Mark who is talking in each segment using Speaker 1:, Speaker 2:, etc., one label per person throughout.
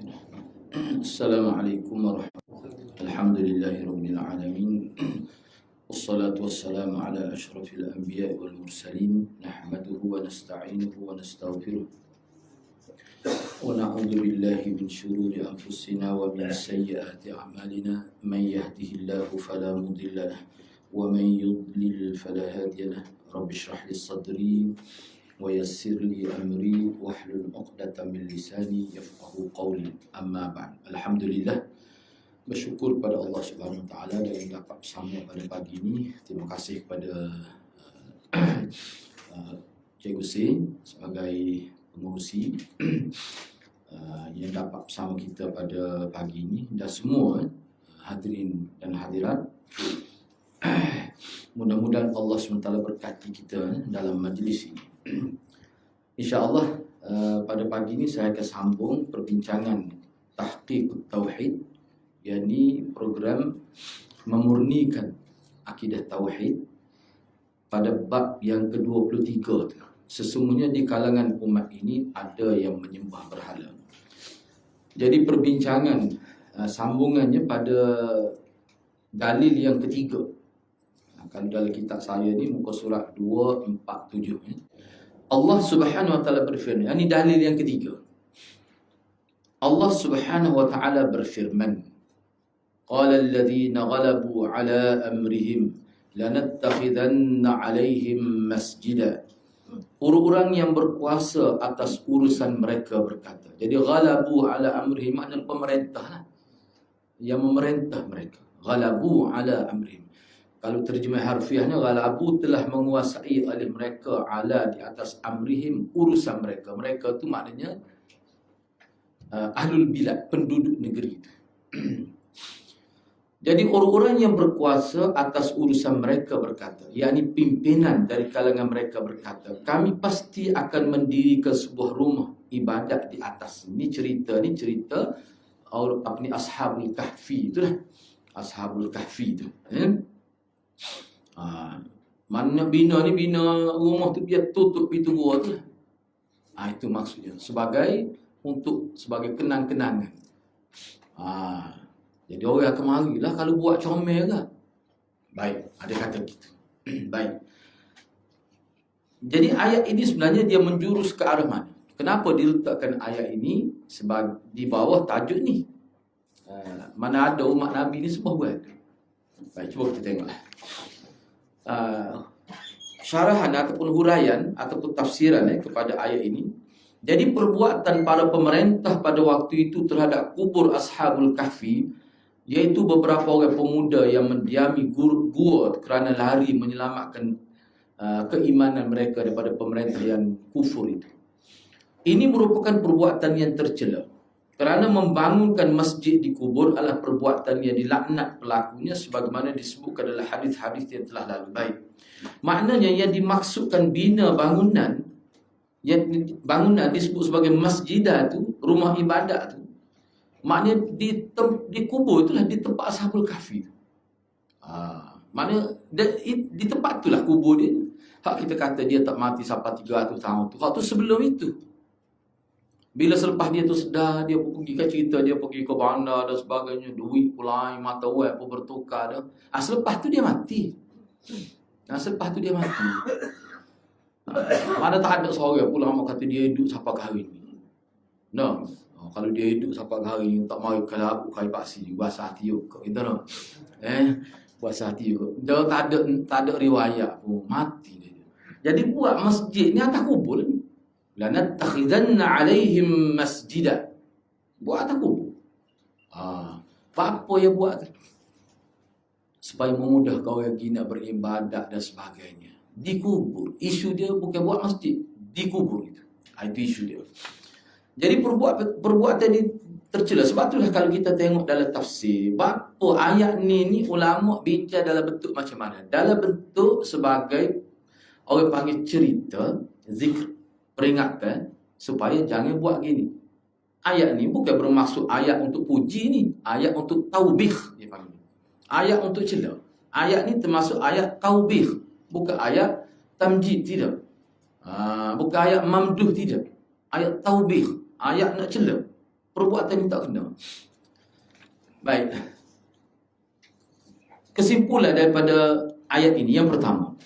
Speaker 1: Assalamualaikum warahmatullahi wabarakatuh. Alhamdulillahirabbil alamin. Wassalatu wassalamu ala asyrafil anbiya'i wal mursalin. Nahmaduhu wa nasta'inuhu wa nastaghfiruh. Wa na'udzu billahi min shururi anfusina wa min sayyiati a'malina. Man yahdihillahu fala mudilla lahu wa man yudlil fala hadiya lahu. Rabbi shrah li sadri wa yassir li amri wahlul 'uqdatam min lisani yafqahu qawli. Amma ba'd. Alhamdulillah, bersyukur pada Allah Subhanahu wa taala yang dapat bersama pada pagi ini. Terima kasih kepada Cikgu Hussein sebagai pengurusi yang dapat bersama kita pada pagi ini, dan semua hadirin dan hadirat. Mudah-mudahan Allah SWT berkati kita dalam majlis ini. InsyaAllah pada pagi ini saya akan sambung perbincangan Tahqiq Tauhid, yakni program memurnikan akidah Tauhid pada bab yang ke-23 tu. Sesungguhnya di kalangan umat ini ada yang menyembah berhala. Jadi perbincangan sambungannya pada dalil yang ketiga. Kalau dalam kitab saya ni muka surat 247 ni, Allah Subhanahu wa taala berfirman, ini dalil yang ketiga. Allah Subhanahu wa taala berfirman, qala alladhina ghalabu ala amrihim lanattakhidanna alaihim masjida. Orang-orang yang berkuasa atas urusan mereka berkata. Jadi ghalabu ala amrihim maknanya pemerintah lah, yang memerintah mereka. Ghalabu ala amrihim. Kalau terjemah harfiahnya, ghalabu telah menguasai oleh mereka ala di atas amrihim, urusan mereka. Mereka tu maknanya ahlul bilad, penduduk negeri itu. Jadi orang-orang yang berkuasa atas urusan mereka berkata, yakni pimpinan dari kalangan mereka berkata, kami pasti akan mendirikan sebuah rumah ibadat di atas. Ini cerita Ashabul Kahfi itulah. Ashabul Kahfi itu. Mana bina rumah tu biar tutup pintu gua tu. Itu maksudnya sebagai kenang-kenangan. Jadi orang akan marilah kalau buat comel ke. Baik, ada kata gitu. Baik. Jadi ayat ini sebenarnya dia menjurus ke arah mana? Kenapa diletakkan ayat ini di bawah tajuk ni? Mana ada umat Nabi ni semua buat. Baik, cuba kita tengoklah. Syarahan ataupun huraian ataupun tafsiran kepada ayat ini. Jadi perbuatan para pemerintah pada waktu itu terhadap kubur Ashabul Kahfi, iaitu beberapa orang pemuda yang mendiami gua kerana lari menyelamatkan keimanan mereka daripada pemerintah yang kufur itu. Ini merupakan perbuatan yang tercela, kerana membangunkan masjid di kubur adalah perbuatan yang dilaknat pelakunya, sebagaimana disebutkan dalam hadis-hadis yang telah lalu. Baik. Maknanya yang dimaksudkan bina bangunan, yang bangunan disebut sebagai masjidah tu, rumah ibadat tu, maknanya di kubur itulah, di tempat Ashabul Kahfi. Maknanya di tempat itulah kubur dia. Hak kita kata dia tak mati sampai 300 tahun tu. Waktu sebelum itu, bila selepas dia tu sedar, dia pergi ke cerita, dia pergi ke bandar dan sebagainya, duit pula, mata web pun bertukar dah. Selepas tu dia mati. Mana tak ada seorang pula mak kata dia hidup sampai kahwin ni. No. Kalau dia hidup sampai kahwin ni, tak mari kalau aku kahwin paksi, bahasa hati yuk. Gitu no. Bahasa hati yuk. Dia tak ada riwayat pun, mati dia. Jadi buat masjid ni atas kubur ni. Lanattakhidanna alaihim masjida. Buat atas kubur. Apa yang buat? Supaya memudahkan orang pergi nak beribadat dan sebagainya. Di kubur. Isu dia bukan buat masjid, di kubur itu. Itu isu dia. Jadi perbuatan ini tercela. Sebab itulah kalau kita tengok dalam tafsir, apa ayat ni ulama bincang dalam bentuk macam mana? Dalam bentuk sebagai orang panggil cerita, zikr, peringatan supaya jangan buat gini. Ayat ni bukan bermaksud ayat untuk puji ni, ayat untuk taubih dia panggil. Ayat untuk cela. Ayat ni termasuk ayat taubih, bukan ayat tamjid, tidak. Bukan ayat mamduh, tidak. Ayat taubih, ayat nak cela. perbuatan yang tak kena. Baik. Kesimpulan daripada ayat ini yang pertama,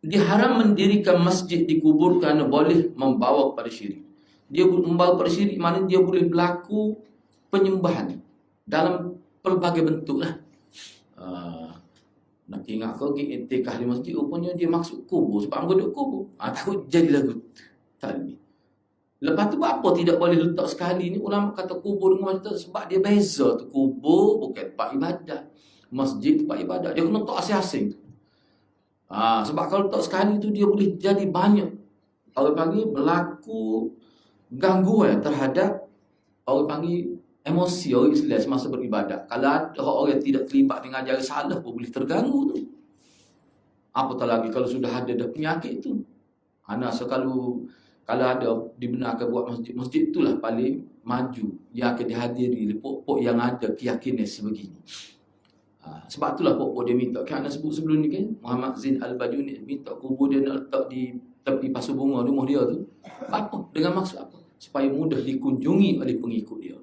Speaker 1: diharam mendirikan masjid di kubur kerana boleh membawa kepada syirik. Dia membawa kepada syirik, maknanya dia boleh berlaku penyembahan dalam pelbagai bentuk lah. Nak ingat kau pergi iktikaf di masjid, rupanya dia maksud kubur sebab anggo duduk kubur. Takut jadi lagu tadi. Lepas tu apa tidak boleh letak sekali ni? Ulama kata kubur dengan masjid sebab dia beza tu. Kubur bukan tempat ibadat, masjid tempat ibadat. Dia kena letak asing-asing tu. Sebab kalau letak sekali tu dia boleh jadi banyak. Orang panggil berlaku gangguan terhadap orang panggil emosi orang Islam semasa beribadat. Kalau ada orang yang tidak terlibat dengan ajaran salah pun boleh terganggu tu. Apatah lagi kalau sudah ada dah penyakit tu. Kalau ada dibenarkan buat masjid itulah paling maju yang akan dihadiri pokok yang ada keyakinan sebegini. Sebab itulah pokok dia minta. Kan anda sebut sebelum ni kan, Muhammad Zain Al-Bajuni minta kubur dia nak letak di tepi pasu bunga rumah dia tu. Apa? Dengan maksud apa? Supaya mudah dikunjungi oleh pengikut dia.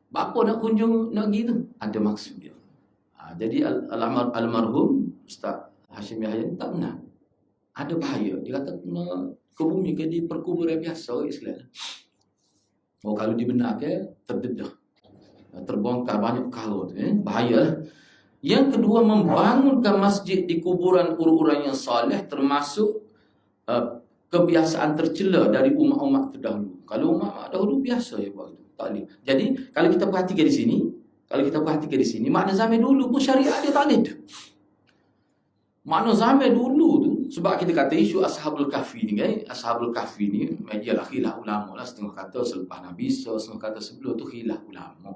Speaker 1: Apa nak kunjung nak gitu? Ada maksud dia. Jadi almarhum Ustaz Hashim Yahya tak benar. Ada bahaya. Dia kata kena ke bumi ke di perkuburan biasa orang Islam. Kalau dibenarkan terdedah, terbongkar banyak perkara tu, bahayalah. Yang kedua, membangunkan masjid di kuburan orang-orang yang soleh termasuk kebiasaan tercela dari umat-umat terdahulu. Kalau umat-umat dahulu biasa ya buat itu. Tak boleh. Jadi kalau kita perhatikan di sini, makna zaman dulu pun syariat dia tak ada. Makna zaman dulu tu, sebab kita kata isu Ashabul Kahfi ni kan, Ashabul Kahfi ni ialah khilaf ulama lah. Setengah kata selepas Nabi, setengah kata sebelum tu khilaf ulama.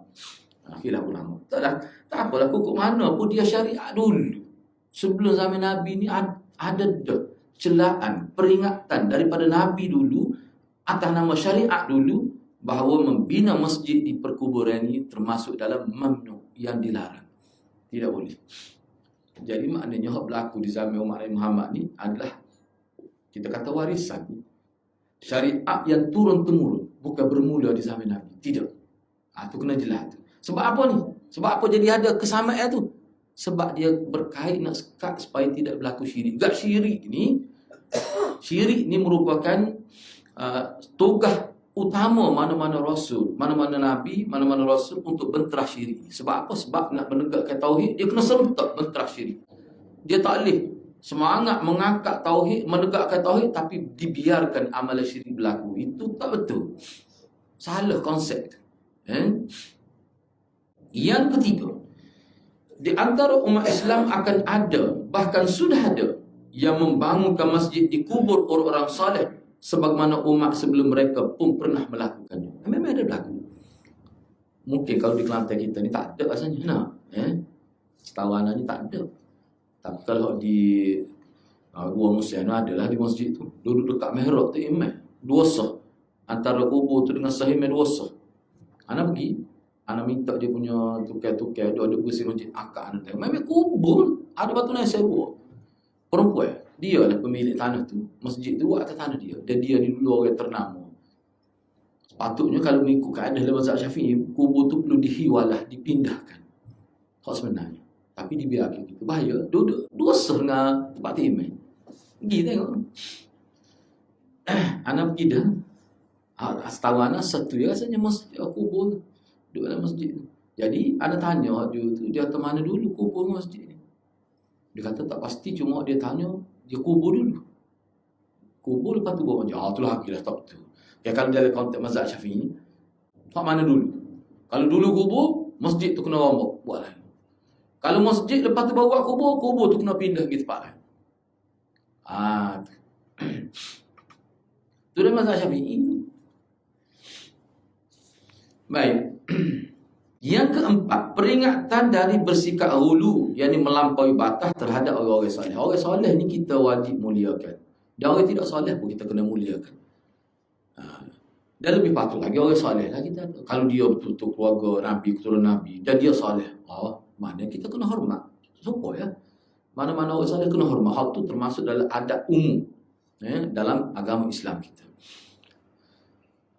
Speaker 1: Khilaf ulama. Tak apalah kukuk mana pun dia syariat dulu. Sebelum zaman Nabi ni ada dah celaan, peringatan daripada Nabi dulu atas nama syariat dulu bahawa membina masjid di perkuburan ini termasuk dalam mamnu, yang dilarang. Tidak boleh. Jadi maknanya hak berlaku di zaman umat Nabi Muhammad ni adalah kita kata warisan syariat yang turun-temurun, bukan bermula di zaman Nabi. Tidak. Itu kena jelas tu. Sebab apa ni? Sebab apa jadi ada kesamaan tu? Sebab dia berkait nak sekat supaya tidak berlaku syirik. Syirik ni merupakan tugas utama mana-mana rasul, mana-mana nabi, mana-mana rasul untuk benterah syirik. Sebab apa? Sebab nak menegakkan tauhid, dia kena serentak benterah syirik. Dia tak boleh semangat mengangkat tauhid, menegakkan tauhid tapi dibiarkan amalan syirik berlaku. Itu tak betul. Salah konsep. Yang ketiga, di antara umat Islam akan ada, bahkan sudah ada, yang membangunkan masjid di kubur orang-orang saleh sebagaimana umat sebelum mereka pun pernah melakukannya. Memang ada berlaku. Mungkin kalau di Kelantan kita ni tak ada rasanya. Setawanan ni tak ada. Tapi kalau di Gua Musliman adalah di masjid tu. Duduk dekat mihrab tu imam. Dua sah. Antara kubur tu dengan sahih dua sah. Anak pergi. Anak minta dia punya tukar-tukar. Dia ada bersih masjid akak anak tengok. Memang kubur. Ada batu naik sewa. Perempuan. Dia lah pemilik tanah tu. Masjid tu atas tanah dia. Dan dia ni dulu orang ternama. Sepatutnya kalau mengikut keadaan dalam mazhab Syafi'i, kubur tu perlu dihiwalah, dipindahkan. Hak sebenarnya. Tapi dibiarkan gitu. Bahaya. Duduk dua sah dengan tempat timai. Pergi tengok. Anak pergi dah. Setahu anak satu ya rasanya masjid kubur. Duduk dalam masjid tu. Jadi anak tanya dia tu, dia kata mana dulu kubur masjid ni. Dia kata tak pasti, cuma dia tanya, dia kubur dulu. Kubur lepas tu buat macam, tu lagi lah tak betul. Ya kalau dalam konteks mazhab Syafi'i, tak mana dulu. Kalau dulu kubur, masjid tu kena rombak, buat lagi. Kalau masjid lepas tu baru buat kubur, kubur tu kena pindah ke tempat lain. Tu dalam mazhab Syafi'i. Baik. Yang keempat, peringatan dari bersikap hulu, yakni melampaui batas terhadap orang-orang soleh. Orang soleh ni kita wajib muliakan. Dan orang tidak soleh pun kita kena muliakan. Dan lebih patut lagi orang soleh lah kita. Kalau dia betul-betul keluarga Nabi, keturunan Nabi, dan dia soleh, maknanya kita kena hormat. Supaya mana-mana orang soleh kena hormat. Hal tu termasuk dalam adab umum dalam agama Islam kita.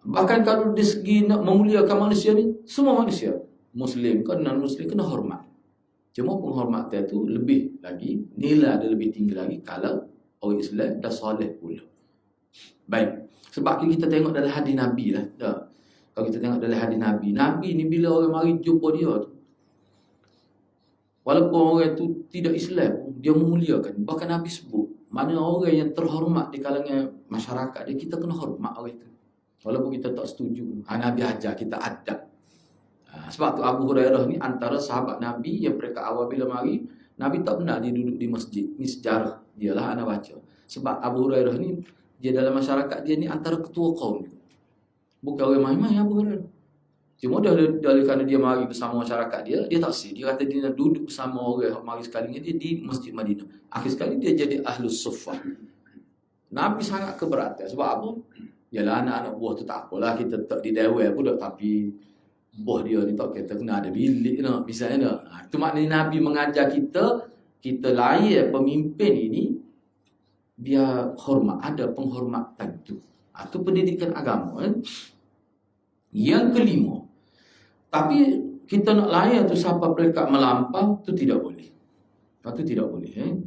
Speaker 1: Bahkan kalau dari segi nak memuliakan manusia ni, semua manusia, Muslim ke non-Muslim, kena hormat. Cuma penghormatan tu lebih lagi, nilai ada lebih tinggi lagi kalau orang Islam dah soleh pula. Baik, sebab kita tengok dalam hadis Nabi lah. Kalau kita tengok dalam hadis Nabi, Nabi ni bila orang mari jumpa dia tu, walaupun orang tu tidak Islam, dia memuliakan. Bahkan Nabi sebut, mana orang yang terhormat di kalangan masyarakat dia, kita kena hormat orang itu. Walaupun kita tak setuju. Nabi ajar kita adab. Sebab tu Abu Hurairah ni antara sahabat Nabi yang mereka awal bila mari, Nabi tak pernah dia duduk di masjid. Ni sejarah dia lah anak baca. Sebab Abu Hurairah ni, dia dalam masyarakat dia ni antara ketua kaum dia. Bukan orang main-main Abu Hurairah. Cuma kerana dia mari bersama masyarakat dia, dia tak sih. Dia kata dia nak duduk bersama orang mari sekali dia di Masjid Madinah. Akhir sekali dia jadi Ahlus Suffah. Nabi sangat keberatan. Sebab apa? Yalah anak-anak buah tu tak apalah, kita tak di dewel pun dah, tapi buah dia ni tak kata kena ada bilik nak, misalnya nak. Itu maknanya Nabi mengajar kita layan pemimpin ini biar hormat, ada penghormatan tu. Itu pendidikan agama. Yang kelima, tapi kita nak layan tu siapa mereka melampau, tu tidak boleh. Itu tidak boleh.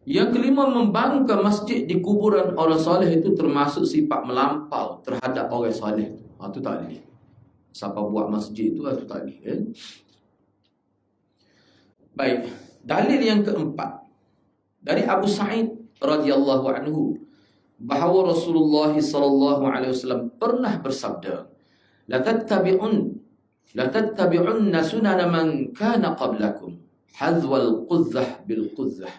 Speaker 1: Yang kelima, membangun masjid di kuburan orang soleh itu termasuk sifat melampau terhadap orang soleh. Itu tak boleh. Siapa buat masjid itu tak boleh. Baik, dalil yang keempat dari Abu Sa'id radhiyallahu anhu bahawa Rasulullah sallallahu alaihi wasallam pernah bersabda, la tattabi'unna sunana man kana qablakum hadwal qudzah bil qudzah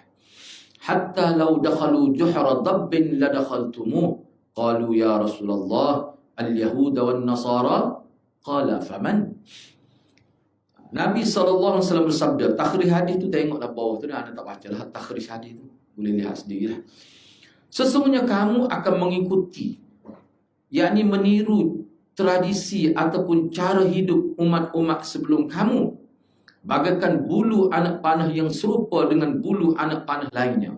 Speaker 1: hatta law dakhalu juhra dabbin la dakhaltumuh. Qalu ya Rasulullah al-yahud wan nasara. Qala faman. Nabi SAW bersabda, takhrij hadis tu tengoklah bawah tu, anda tak baca lah takhrij hadis tu, boleh lihat sendirilah. Sesungguhnya kamu akan mengikuti, yakni meniru tradisi ataupun cara hidup umat-umat sebelum kamu, bagaikan bulu anak panah yang serupa dengan bulu anak panah lainnya.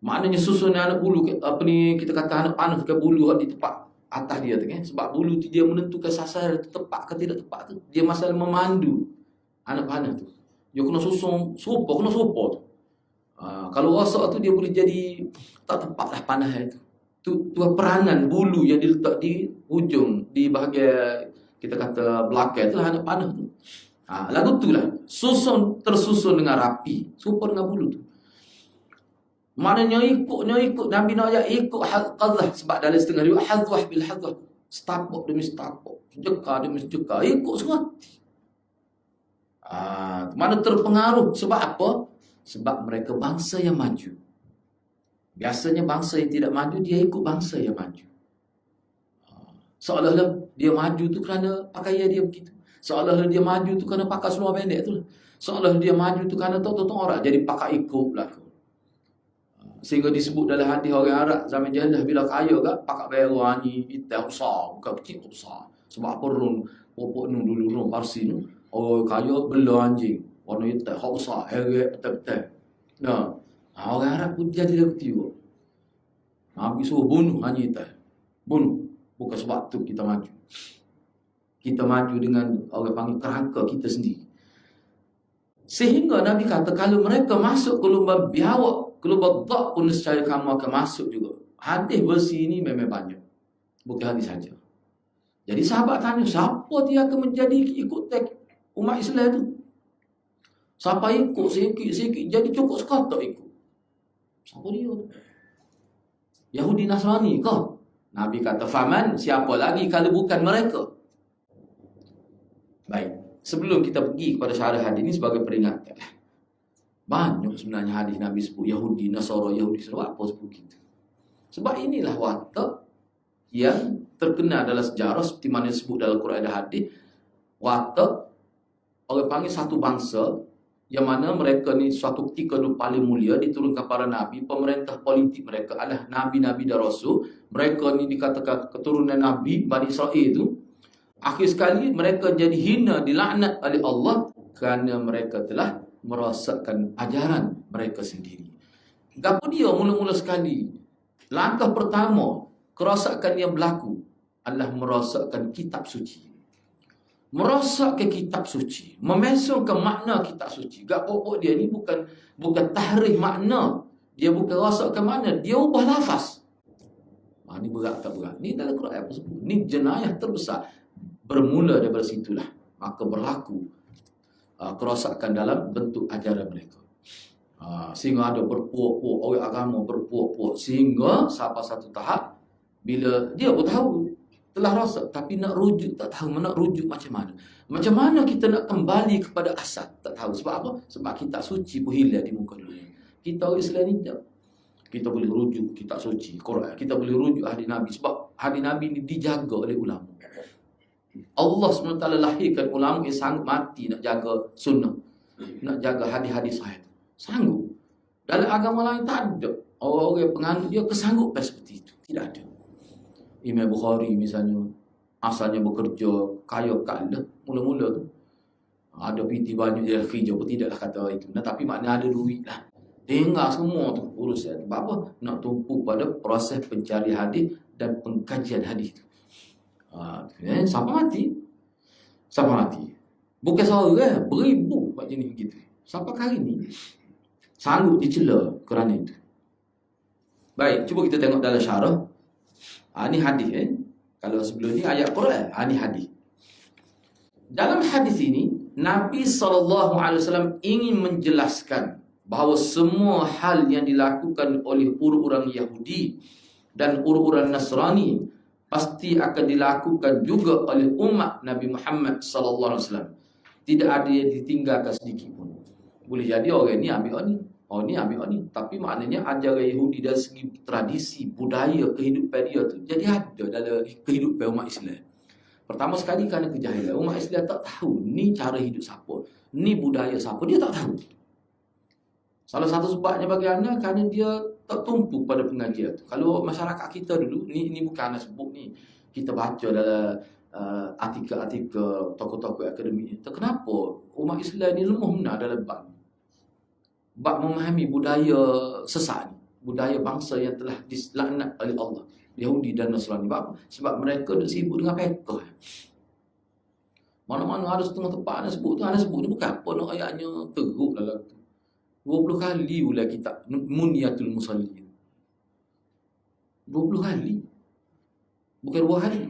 Speaker 1: Maknanya susunan anak bulu, apa ni kita kata anak panah ke bulu di tempat atas dia tu kan. Sebab bulu tu dia menentukan sasaran tepat ke tidak tepat tu. Dia masalah memandu anak panah tu. Dia kena susun serupa, kena serupa tu. Kalau rosak tu dia boleh jadi tak tepat lah panah itu. Tu peranan bulu yang diletak di hujung, di bahagian kita kata belakang tu lah anak panah tu. Lagu tu lah tersusun dengan rapi, serupa dengan bulu tu. Maknanya ikut Nabi nak ajak ikut qadzah. Sebab dalam setengah riwayat hadzwah bil hadzwah, setapuk demi setapuk, jeka demi jeka, ikut semua. Mana terpengaruh. Sebab apa? Sebab mereka bangsa yang maju. Biasanya bangsa yang tidak maju, dia ikut bangsa yang maju. Seolah-olah dia maju tu kerana pakaian dia begitu. Seolah-olah dia maju tu kerana pakai seluar pendek tu. Seolah-olah dia maju tu kerana tonton orang jadi pakai ikut lah. Sehingga disebut dalam hadis orang Arab zaman jahiliah, bila kaya kat pakai bayar ni hitam besar, bukan kecil besar. Sebab apa popok nu dulu orang Parsi nu, orang kaya bela anjing warna hitam hak besar, heret betul-betul. Orang Arab pun jadi begitu juga. Nabi suruh bunuh anjing hitam. Bunuh. Bukan sebab tu kita maju. Kita maju dengan orang panggil kerangka kita sendiri. Sehingga Nabi kata kalau mereka masuk ke lubang biawak, ke lubang dak pun nescaya kamu akan masuk juga. Hadis versi ini memang banyak. Bukan hadis saja. Jadi sahabat tanya, siapa dia akan menjadi ikut umat Islam tu? Siapa ikut sikit-sikit jadi cukup sekali tak ikut? Siapa dia? Yahudi Nasrani ke? Nabi kata, faman, siapa lagi kalau bukan mereka? Baik, sebelum kita pergi kepada syarah hadis ini sebagai peringatan. Banyak sebenarnya hadis Nabi sebut Yahudi, Nasara, Yahudi. Sebab apa sebut kita? Sebab inilah watak yang terkenal dalam sejarah seperti mana disebut dalam Quran dan hadis. Watak orang panggil satu bangsa yang mana mereka ni suatu ketika dulu paling mulia diturunkan para nabi, pemerintah politik mereka adalah nabi-nabi dan rasul. Mereka ni dikatakan keturunan nabi Bani Israel itu. Akhir sekali mereka jadi hina, dilaknat oleh Allah kerana mereka telah merosakkan ajaran mereka sendiri. Gapo dia mula-mula sekali? Langkah pertama Kerosakan yang berlaku adalah merosakkan kitab suci. Merosakkan kitab suci, memesongkan makna kitab suci. Gak pokok dia ni bukan tahrif makna. Dia bukan rosakkan makna, dia ubah lafaz. Ni berat tak berat? Ni dalam Quran apa sebut? Ni jenayah terbesar. Bermula daripada situlah maka berlaku kerosakan dalam bentuk ajaran mereka. Sehingga ada berpuak-puak, orang agama berpuak-puak, sehingga sampai satu tahap bila dia pun tahu telah rosak, tapi nak rujuk tak tahu, nak rujuk macam mana. Macam mana kita nak kembali kepada asal, tak tahu. Sebab apa? Sebab kitab suci pun hilang di muka dunia. Kita orang Islam ni tak. Kita boleh rujuk kitab suci, Quran. Kita boleh rujuk hadis Nabi. Sebab hadis Nabi ni dijaga oleh ulama. Allah SWT lahirkan ulama yang sanggup mati nak jaga sunnah, nak jaga hadis-hadis sahih. Sanggup. Dalam agama lain tak ada orang-orang penganut dia kesanggupan seperti itu. Tidak ada. Imam Bukhari misalnya, asalnya bekerja kaya kala mula-mula tu. Ada piti banyak dia kerja pun tidaklah kata itu. Nah, tapi maknanya ada duit lah. Tinggal semua tu urusan. Sebab apa? Nak tumpu pada proses pencari hadis dan pengkajian hadis tu. Sampai mati. Sampai mati. Bukan seorang, beribu buat jenis begitu. Sampai hari ni sanggup dicela kerana itu. Baik, cuba kita tengok dalam syarah. Ni hadis Kalau sebelum ni ayat Quran, ni hadis. Dalam hadis ini Nabi SAW ingin menjelaskan bahawa semua hal yang dilakukan oleh orang-orang Yahudi dan orang-orang Nasrani pasti akan dilakukan juga oleh umat Nabi Muhammad SAW. Tidak ada yang ditinggalkan sedikit pun. Boleh jadi orang ni ambil ni, ni ambil ni. Tapi maknanya ajaran Yahudi dari segi tradisi, budaya, kehidupan dia tu jadi ada dalam kehidupan umat Islam. Pertama sekali kerana kejahilan. Umat Islam tak tahu ni cara hidup siapa, ni budaya siapa, dia tak tahu. Salah satu sebabnya bagaimana? Kerana dia tak tumpu pada pengajian tu. Kalau masyarakat kita dulu, ni bukan anak sebut ni, kita baca dalam artikel-artikel tokoh-tokoh akademik. Kenapa umat Islam ni lemah benar dalam bab memahami budaya sesat ni, budaya bangsa yang telah dilaknat oleh Allah, Yahudi dan Nasrani. Sebab mereka sibuk dengan pekah. Mana-mana ada setengah tempat ada sebut tu, ada sebut ni bukan apa nak ayatnya teruk dalam tu. 20 kali ulah kitab Munyatul Musallin. 20 kali. Bukan 2 hari.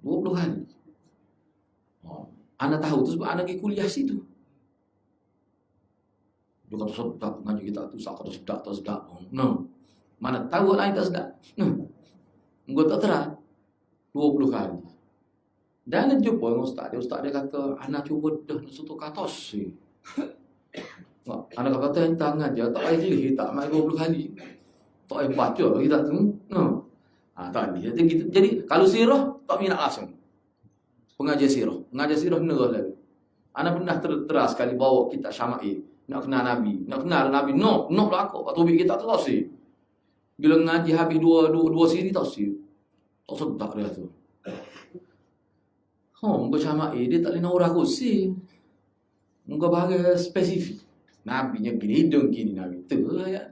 Speaker 1: 20 kali. Anak tahu tu sebab anak pergi kuliah situ. Dia kata sedap ngaji kita tu, sak kata sedap tak sedap. No. Mana tahu lain tak sedap. Engkau tak terang 20 kali. Dan dia jumpa dengan ustaz dia kata, anak cuba dah satu katos. Anak kata yang tangan dia tak payah pilih, tak main 20 kali. Tak payah baca kita tu. No. Tak ada. Jadi kalau sirah tak minat langsung. Pengajian sirah nerah lalu. Anak pernah teras sekali bawa kitab Syama'il. Nak kenal Nabi. No belakang. Tubik kita tu tak sih. Bila ngaji habis dua siri tak sih. Tak sedap dia tu. Muka Syama'il dia tak boleh nak urah kursi. Muka bahagian spesifik. Nabi nya gini, hidung gini Nabi. Tu ya.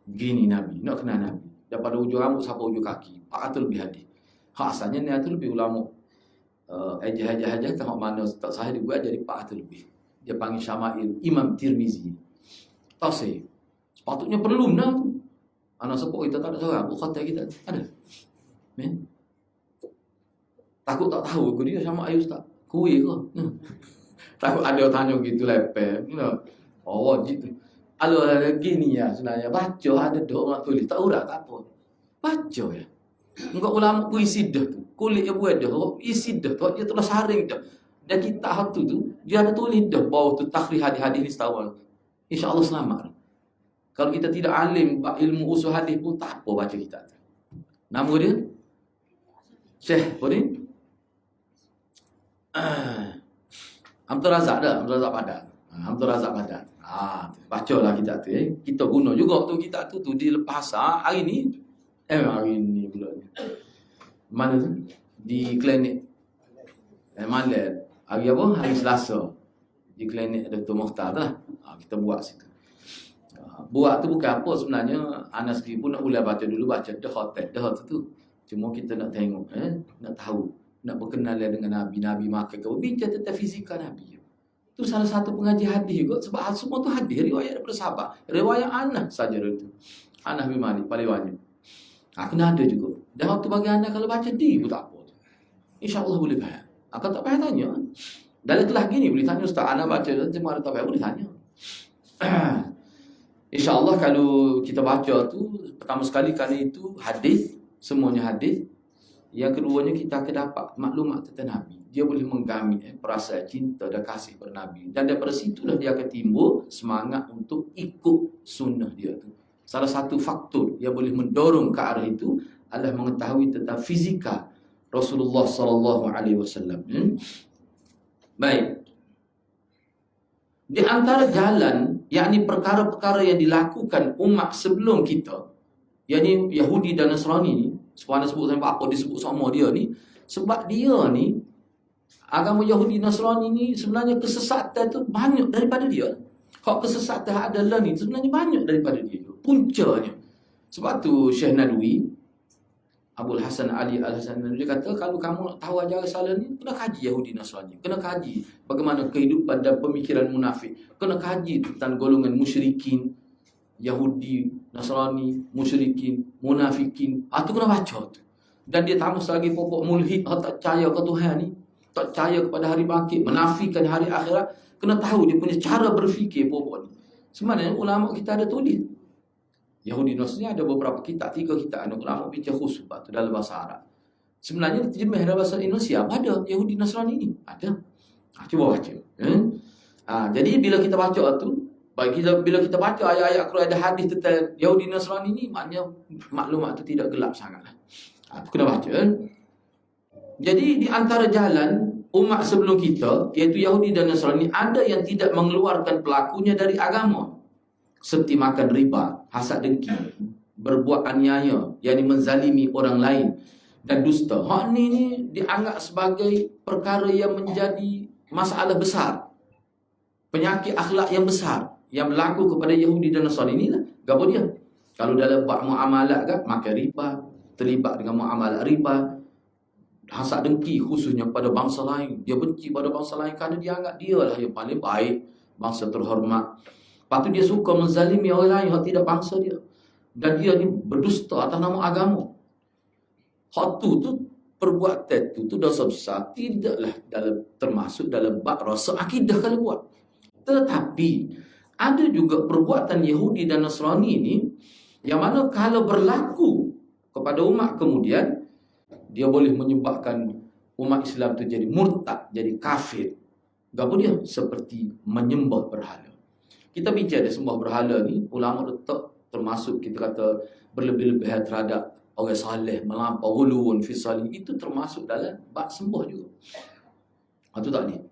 Speaker 1: Gini Nabi. Nak kenal Nabi. Daripada ujung rambut sampai ujung kaki. 400 lebih hadis. Asalnya ni tu lebih ulama. Aja tengok mana tak sahih dibuat jadi 400 lebih. Dia panggil Syama'il Imam Tirmizi. Tahu saya. Sepatutnya perlu benar tu. Anak sepupu kita tak ada seorang. Bukhari kita ada. Takut tak tahu ke dia Syama'il Ustaz. Kuih ke? Takut ada tanya gitu lepeh. Oh gitu. Kalau gini ya sebenarnya baca ada doa orang tulis tak urang tak apa. Baca ya. Engkau ulama puisi dah tu. Kulit dia buat dah. Isi dah tu dia telah saring dah. Dan kitab hatu tu dia ada tulis dah bawah tu takhrij hadis-hadis ni setawal. Insya-Allah selamat. Kalau kita tidak alim ilmu usul hadis pun tak apa baca kitab tu. Nama dia Syekh Odin Abdul Razak dah, Abdul Razak Padan. Abdul Razak Padan. Bacalah kitab tu Kita guna juga tu kitab tu dilepas hari ni. Hari ni pula ni. Mana tu? Di klinik Malam. Hari apa? Hari Selasa. Di klinik Dr. Mukhtar lah. Kita buat situ. Buat tu bukan apa sebenarnya. Anas sendiri pun nak mula baca dulu, baca dah hotel dah tu. Cuma kita nak tengok, nak tahu, nak berkenalan dengan Nabi. Nabi makan ke bincang tentang fizikal Nabi. Itu salah satu pengaji hadis juga. Sebab semua tu hadis, riwayat daripada sahabat. Riwayat Anas saja itu. Anas bin Malik paling banyak. Kena ada juga. Dan waktu bagi anda kalau baca di pun tak apa. InsyaAllah boleh faham. Kalau tak payah tanya. Dalam kelas gini boleh tanya Ustaz. Anak baca cuma ada tak payah boleh tanya. InsyaAllah kalau kita baca tu, pertama sekali kali itu hadis, semuanya hadis. Yang keduanya kita akan dapat maklumat tentang Nabi. Dia boleh menggamit perasaan cinta dan kasih pada Nabi. Dan daripada situlah dia akan timbul semangat untuk ikut sunnah dia tu. Salah satu faktor yang boleh mendorong ke arah itu adalah mengetahui tentang fizika Rasulullah sallallahu alaihi wasallam. Baik. Di antara jalan, yakni perkara-perkara yang dilakukan umat sebelum kita, yakni Yahudi dan Nasrani ni, sebab sebut sampai apa disebut sama dia ni, sebab dia ni agama Yahudi Nasrani ni sebenarnya kesesatan tu banyak daripada dia. Hak kesesatan adalah ni sebenarnya banyak daripada dia. Puncanya. Sebab tu Syekh Nadwi, Abdul Hasan Ali Al-Hasan Nadwi, dia kata kalau kamu nak tahu ajaran salah ni, kena kaji Yahudi Nasrani. Kena kaji bagaimana kehidupan dan pemikiran munafik. Kena kaji tentang golongan musyrikin, Yahudi, Nasrani, musyrikin, munafikin. Itu kena baca tu. Dan dia tambah lagi pokok mulhid, tak percaya ke Tuhan ni, tak percaya kepada hari bangkit, menafikan hari akhirat. Kena tahu dia punya cara berfikir pokok ni. Sebenarnya ulama kita ada tulis. Yahudi Nasrani ada beberapa kitab, 3 kitab anak ulama bincang khusus tu dalam bahasa Arab. Sebenarnya terjemah dalam bahasa Indonesia ada Yahudi Nasrani ni, ada. Cuba baca. Jadi bila kita baca tu, bila kita baca ayat-ayat Quran ada hadis tentang Yahudi Nasrani ni, maknanya maklumat tu tidak gelap sangatlah. Tu kena baca. Jadi di antara jalan umat sebelum kita, iaitu Yahudi dan Nasrani, ada yang tidak mengeluarkan pelakunya dari agama. Seperti makan riba, hasad dengki, berbuat aniaya, yakni menzalimi orang lain, dan dusta. Hak ni dianggap sebagai perkara yang menjadi masalah besar, penyakit akhlak yang besar yang berlaku kepada Yahudi dan Nasrani inilah. Gapo dia? Kalau dalam bab muamalat kan, makan riba, terlibat dengan muamalat riba, hasad dengki khususnya pada bangsa lain. Dia benci pada bangsa lain kerana dia anggap dia lah yang paling baik, bangsa terhormat. Lepas tu dia suka menzalimi orang lain yang tidak bangsa dia. Dan dia ni berdusta atas nama agama. Hak tu perbuatan tu dosa besar, tidaklah termasuk dalam bab rasa akidah kalau buat. Tetapi ada juga perbuatan Yahudi dan Nasrani ni yang mana kalau berlaku kepada umat kemudian, dia boleh menyebabkan umat Islam tu jadi murtad, jadi kafir. Gapo dia? Seperti menyembah berhala. Kita bincang ada sembah berhala ni, ulama letak termasuk kita kata berlebih-lebihan terhadap orang saleh, melampau ghuluun fi salih, itu termasuk dalam bab sembah juga. Itu tak ni?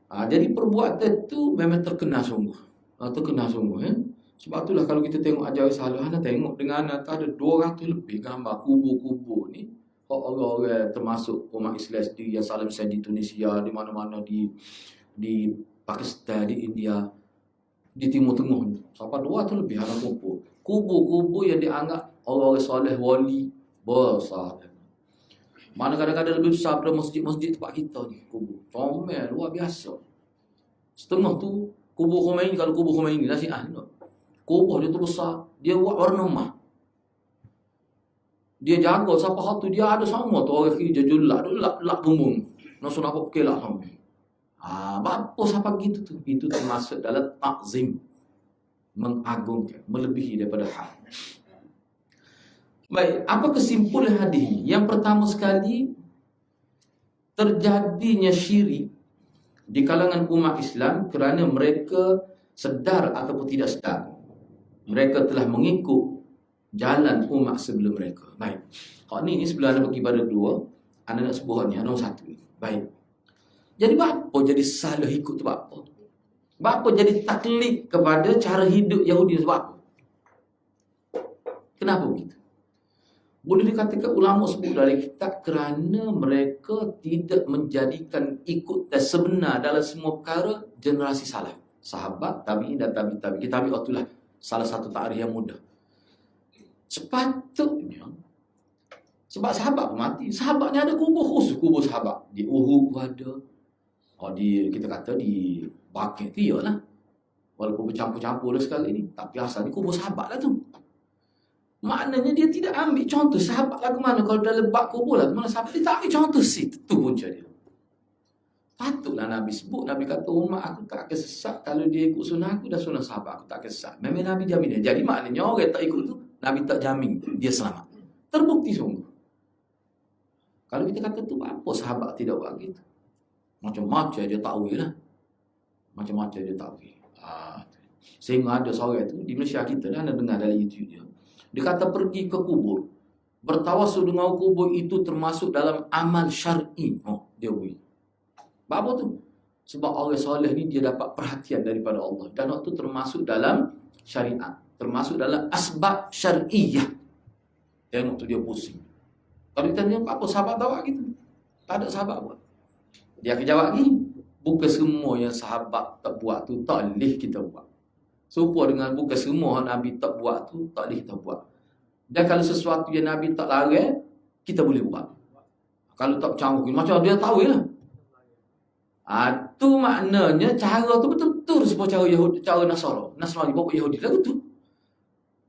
Speaker 1: Jadi perbuatan tu memang terkena sungguh. Terkena sungguh. Sebab itulah kalau kita tengok ajaran salah, anda tengok dengan ada 200 lebih gambar kubur-kubur ni. Orang-orang termasuk umat Islam sendiri yang salah, misalnya di Tunisia, di mana-mana, di Pakistan, di India, di Timur Tengah ni. Sampai 200 lebih ada kubur. Kubur-kubur yang dianggap orang-orang soleh, wali, besar. Mana kadang-kadang lebih besar daripada masjid-masjid tempat kita ni, kubur. Comel, luar biasa. Setengah tu, kubur Khomeini, kalau kubur Khomeini lah Syiah ni. Kubur dia tu besar, dia buat warna emas. Dia jaga siapa hatu, dia ada sama tu orang kiri, dia julak, lak bumbung. Nasa nak pakai lak sama. Apa siapa gitu tu? Itu termasuk dalam takzim, mengagungkan, melebihi daripada hal. Baik, apa kesimpulan hadis ini? Yang pertama sekali, terjadinya syirik di kalangan umat Islam kerana mereka sedar ataupun tidak sedar, mereka telah mengikut jalan umat sebelum mereka. Baik, hak ni sebelah anda bagi pada 2, anda nak sebut ni, nombor 1. Baik. Jadi apa jadi salah ikut tu apa? Apa jadi taklid kepada cara hidup Yahudi sebab apa? Kenapa begitu? Boleh dikatakan ulama sebut dari kitab kerana mereka tidak menjadikan ikut dan sebenar dalam semua perkara generasi salaf. sahabat, tabi'in dan tabi'. Tabi'in itulah salah satu takrif yang mudah. Sepatutnya sebab sahabat pun mati. Sahabatnya ada kubur khusus, kubur sahabat. Di Uhud pun ada. Kita kata di Baqi' tu iyalah. Walaupun bercampur-campur dah sekali ni. Tapi asal ni kubur sahabat lah tu. Maknanya dia tidak ambil contoh sahabat lah ke mana. Kalau dah lebat kubur lah ke mana sahabat. Dia tak ambil contoh situ punca dia. Patutlah Nabi sebut. Nabi kata umat aku tak akan sesat. Kalau dia ikut sunnah aku dan sunnah sahabat aku tak akan sesat. Memang Nabi jamin dia. Jadi maknanya orang yang tak ikut tu, Nabi tak jamin dia selamat. Terbukti sungguh. Kalau kita kata tu apa sahabat tidak buat gitu? Macam-macam dia takwil lah. Macam-macam dia takwil. Sehingga ada seorang tu di Malaysia kita dah dengar dalam YouTube dia. Dia kata pergi ke kubur. Bertawasul dengan kubur itu termasuk dalam amal syar'i. Dia beri. Apa tu? Sebab orang soleh ni dia dapat perhatian daripada Allah. Dan waktu termasuk dalam syariat. Termasuk dalam asbab syar'iyah. Tengok tu dia pusing. Kalau kita tanya apa sahabat tahu gitu? Tak ada sahabat buat. Dia akan jawab ni, bukan semua yang sahabat tak buat tu tak boleh kita buat. Serupa dengan bukan semua yang Nabi tak buat tu tak boleh kita buat. Dan kalau sesuatu yang Nabi tak larang, kita boleh buat. Kalau tak bercampur, macam dia tahu lah. Tu maknanya cara tu betul-betul seperti cara Yahudi, cara Nasrani bawa Yahudi lah betul.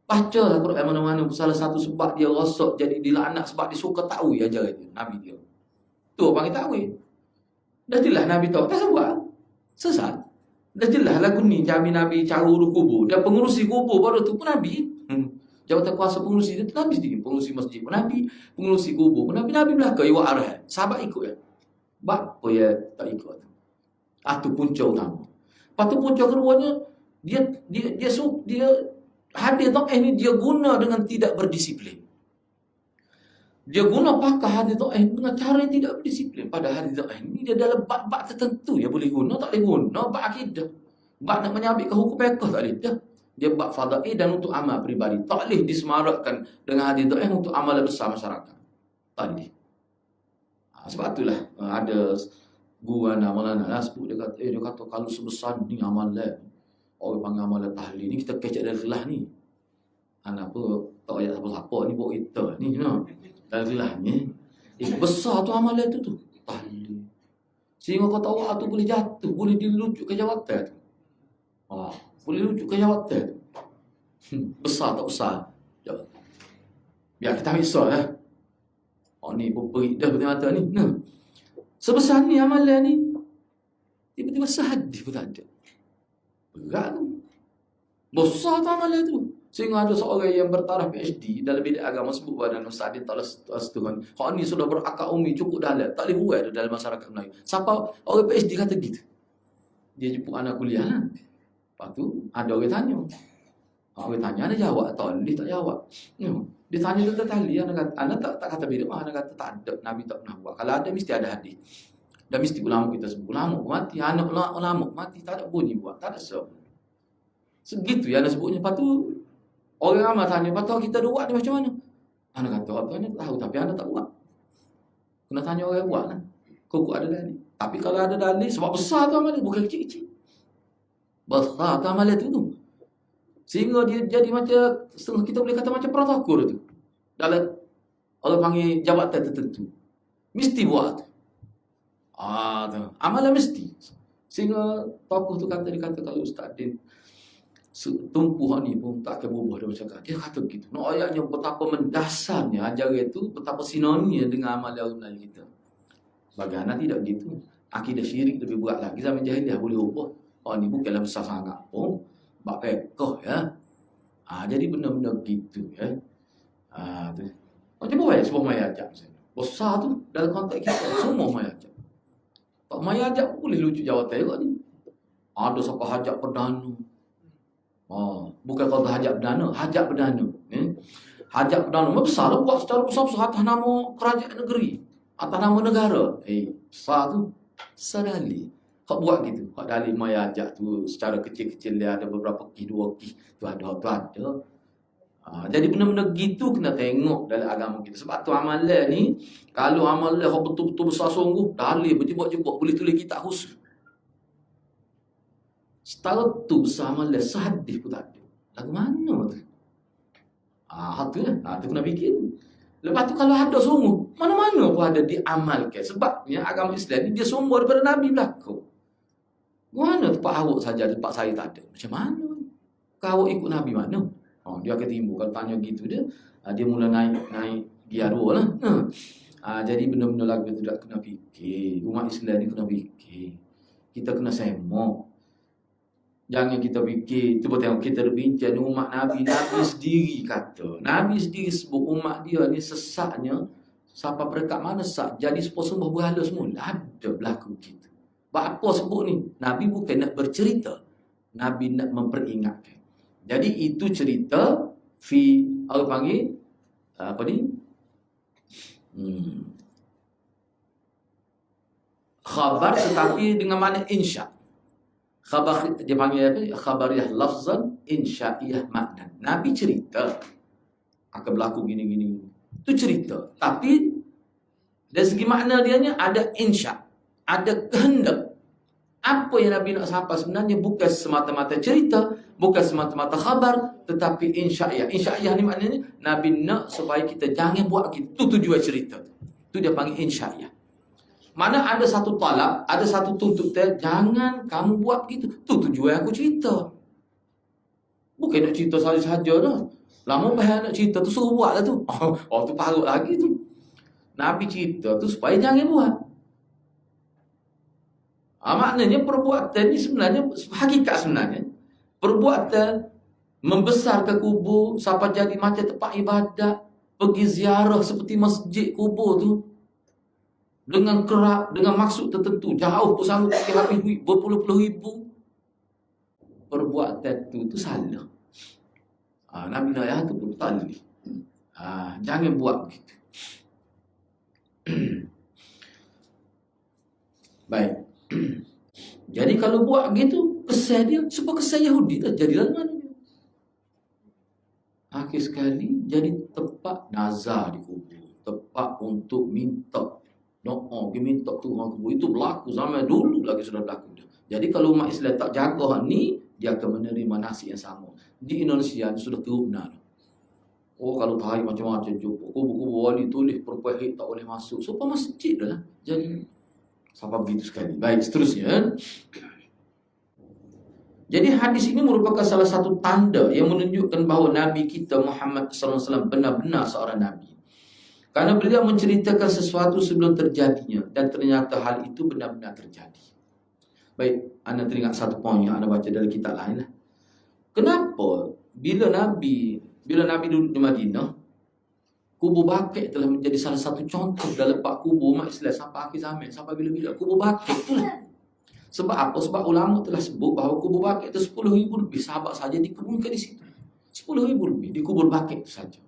Speaker 1: Bacalah Quran mana-mana. Salah satu sebab dia rosak jadi dilaknat sebab dia suka takwil ajaran dia, Nabi dia. Tu orang panggil takwil. Dah jelas Nabi tahu, tak sebab sesat. Dah jelas lagu ni jamin Nabi cara urus kubur. Dan pengurusi kubur pada tu pun Nabi. Jawatan kuasa pengurusi dia tu Nabi sendiri. Pengurusi masjid pun Nabi. Pengurusi kubur pun Nabi. Nabi belakang iwa arah. Sahabat ikut ya. Bapa ya tak ikut. Tu punca utama. Lepas tu punca keduanya dia hadis dhaif ni dia guna dengan tidak berdisiplin. Dia guna pakai hadis dhaif dengan cara yang tidak berdisiplin. Pada hadis dhaif ni dia dalam bab-bab tertentu ya boleh guna, tak boleh guna bab akidah. Bab nak menyabitkan hukum fiqh tak boleh dah. Dia bab fadail dan untuk amal peribadi. Tak boleh disemarakkan dengan hadis dhaif untuk amalan besar masyarakat. Tak boleh. Sebab itulah ada guru Maulana sebut dia kata kalau sebesar ni amalan orang panggil amalan tahlil ni kita kecek dari khilaf ni. Apa tak ayat apa-apa ni buat kita ni dari khilaf ni. Besar tu amalan tu tahlil. Sehingga kau tahu tu boleh jatuh, boleh dilucut ke jawatan tu. Boleh lucut ke jawatan tu. Besar tak besar? Biar kita risau lah. Ni berperik dah betul mata ni. Sebesar ni amalan ni tiba-tiba sehadi pun tak ada. Berat tu. Besar tu amalan tu. Sehingga ada seorang yang bertaraf PhD dalam bidang agama sebut badan Ustaz Adin Ta'ala Setuhan. Hak ni sudah berakar umi cukup dalam. Tak boleh buat dalam masyarakat Melayu. Siapa orang PhD kata gitu. Dia jemput anak kuliah lah. Lepas tu ada orang tanya. Orang tanya ada jawab atau dia tak jawab. Dia tanya tentang tahlil. Anak tak kata beda. Anak kata tak ada. Nabi tak pernah buat. Kalau ada mesti ada hadis. Dan mesti ulama kita sebut. Ulama mati. Anak ulama mati. Tak ada bunyi buat. Tak ada sebab. Segitu ya anak sebutnya. Lepas tu orang ramai tanya. Lepas tu kita buat ni macam mana? Anak kata apa ni tahu. Tapi anak tak buat. Kena tanya orang buat lah. Kok ada dalil. Tapi kalau ada dalil. Sebab besar tu amal dia. Bukan kecil-kecil. Besar tu amal dia tu. Sehingga dia jadi macam setengah kita boleh kata macam protokol tu. Dalam orang panggil jabatan tertentu. Mesti buat. Amalan mesti. Sehingga tokoh tu dia kata kalau Ustaz Din tumpuhan ni pun tak akan berubah dia bercakap. Dia kata begitu. Ayatnya betapa mendasarnya ajaran itu, betapa sinonimnya dengan amalan orang Melayu kita. Bagaimana tidak begitu? Akidah syirik lebih berat lagi. Zaman jahiliah boleh ubah. Ni bukanlah besar sangat pun. Bak pekoh ya. Jadi benda-benda gitu ya. Tu. Macam mana sebuah maya ajak misalnya. Besar tu dalam konteks kita semua maya ajak. Tak maya ajak boleh lucu jawatan juga ni. Ada siapa hajat perdana. Bukan kata hajat perdana, hajat perdana. Hajat perdana besar lah buat secara besar-besar atas nama kerajaan negeri, atas nama negara. Besar tu sedali. Kau buat gitu. Kau dalil maya ajak tu secara kecil-kecil dia ada beberapa dua tu ada. Jadi benda-benda gitu kena tengok dalam agama kita. Sebab tu amalan ni, kalau amalan kau betul-betul besar sungguh, dalil berjebak-jebak boleh tulis kitab khusus. Setahun tu bersama lah, sehadis pun tak ada. Lagu mana tu? Tu lah. Tu kena fikir. Lepas tu kalau ada sungguh, mana-mana pun ada diamalkan. Sebabnya agama Islam ni dia sumber daripada Nabi belakang. Mana tempat awak saja, tempat saya tak ada. Macam mana? Kau ikut Nabi mana? Dia akan timbul. Kalau tanya gitu dia mula naik giarua lah. Jadi benda-benda lagu tu tak kena fikir. Umat Islam ni kena fikir. Kita kena semak. Jangan kita fikir, cuba tengok kita berbincang dengan umat Nabi. Nabi sendiri kata, Nabi sendiri sebut umat dia ni sesaknya sampai perekat mana sesak. Jadi sembah berhala semua. Ada berlaku gitu. Apa sebut ni? Nabi bukan nak bercerita. Nabi nak memperingatkan. Jadi itu cerita orang panggil apa ni? Khabar tetapi dengan mana insya. Khabar dia panggil apa? Khabariyah lafzan, insya'iyah makna. Nabi cerita akan berlaku gini-gini. Itu cerita. Tapi dari segi makna dianya ada insya', ada kehendak. Apa yang Nabi nak sampai sebenarnya bukan semata-mata cerita, bukan semata-mata khabar, tetapi insya'iyah. Insya'iyah ni maknanya Nabi nak supaya kita jangan buat gitu. Itu tujuan cerita. Itu dia panggil insya'iyah. Mana ada satu talab, ada satu tuntutan, jangan kamu buat begitu. Itu tujuan aku cerita. Bukan nak cerita saja-saja dah. Lama bahaya nak cerita tu suruh buat lah tu. Tu parut lagi tu. Nabi cerita tu supaya jangan buat. Maknanya perbuatan ni sebenarnya, hakikat sebenarnya, perbuatan membesar ke kubur sampai jadi macam tempat ibadat, pergi ziarah seperti masjid kubur tu, dengan kerap, dengan maksud tertentu, jauh pun sanggup pergi habis duit berpuluh-puluh ribu. Perbuatan tu salah. Nabi Naya tu pun tali. Jangan buat begitu. Baik. Jadi kalau buat begitu, kesan dia sebab kesan Yahudi tu jadilah mana dia. Akhir sekali jadi tempat nazar di kubur, tempat untuk minta dia minta Tuhan kubur. Itu berlaku zaman dulu lagi sudah berlaku. Jadi kalau umat Islam tak jaga ni, dia akan menerima nasib yang sama. Di Indonesia sudah teruk benar. Kalau tarik macam-macam jumpa kubur-kubur wali tulis perempuan haid tak boleh masuk. So masjid dah lah. Jadi sampai begitu sekali. Baik, seterusnya. Jadi hadis ini merupakan salah satu tanda yang menunjukkan bahawa Nabi kita Muhammad SAW benar-benar seorang Nabi. Karena beliau menceritakan sesuatu sebelum terjadinya dan ternyata hal itu benar-benar terjadi. Baik, anda teringat satu poin yang anda baca dari kitab lain lah. Kenapa bila Nabi duduk di Madinah, kubur Baqi' telah menjadi salah satu contoh dalam lepak kubur umat Islam sampai akhir zaman, sampai bila-bila kubur Baqi' itulah. Sebab apa? Sebab ulama telah sebut bahawa kubur Baqi' itu 10,000 lebih sahabat saja dikebumikan di situ. 10,000 lebih di kubur Baqi' itu saja.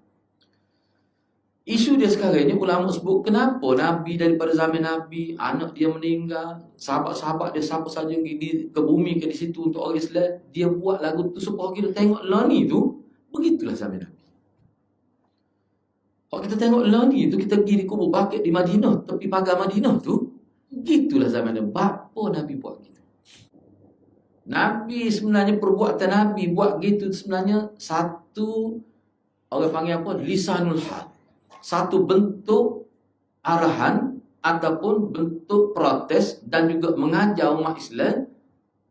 Speaker 1: Isu dia sekarang ni ulama sebut kenapa Nabi daripada zaman Nabi, anak dia meninggal, sahabat-sahabat dia siapa saja yang dikebumikan di situ untuk orang Islam, dia buat lagu tu supaya kita tengok Lani tu, begitulah zaman Nabi. Kalau kita tengok Lani tu, kita pergi di kubur Baqi' di Madinah, tepi pagar Madinah tu, gitulah zaman Nabi. Apa Nabi buat gitu? Nabi sebenarnya perbuatan Nabi buat gitu sebenarnya satu, orang panggil apa? Lisanul hal. Satu bentuk arahan ataupun bentuk protes dan juga mengajar umat Islam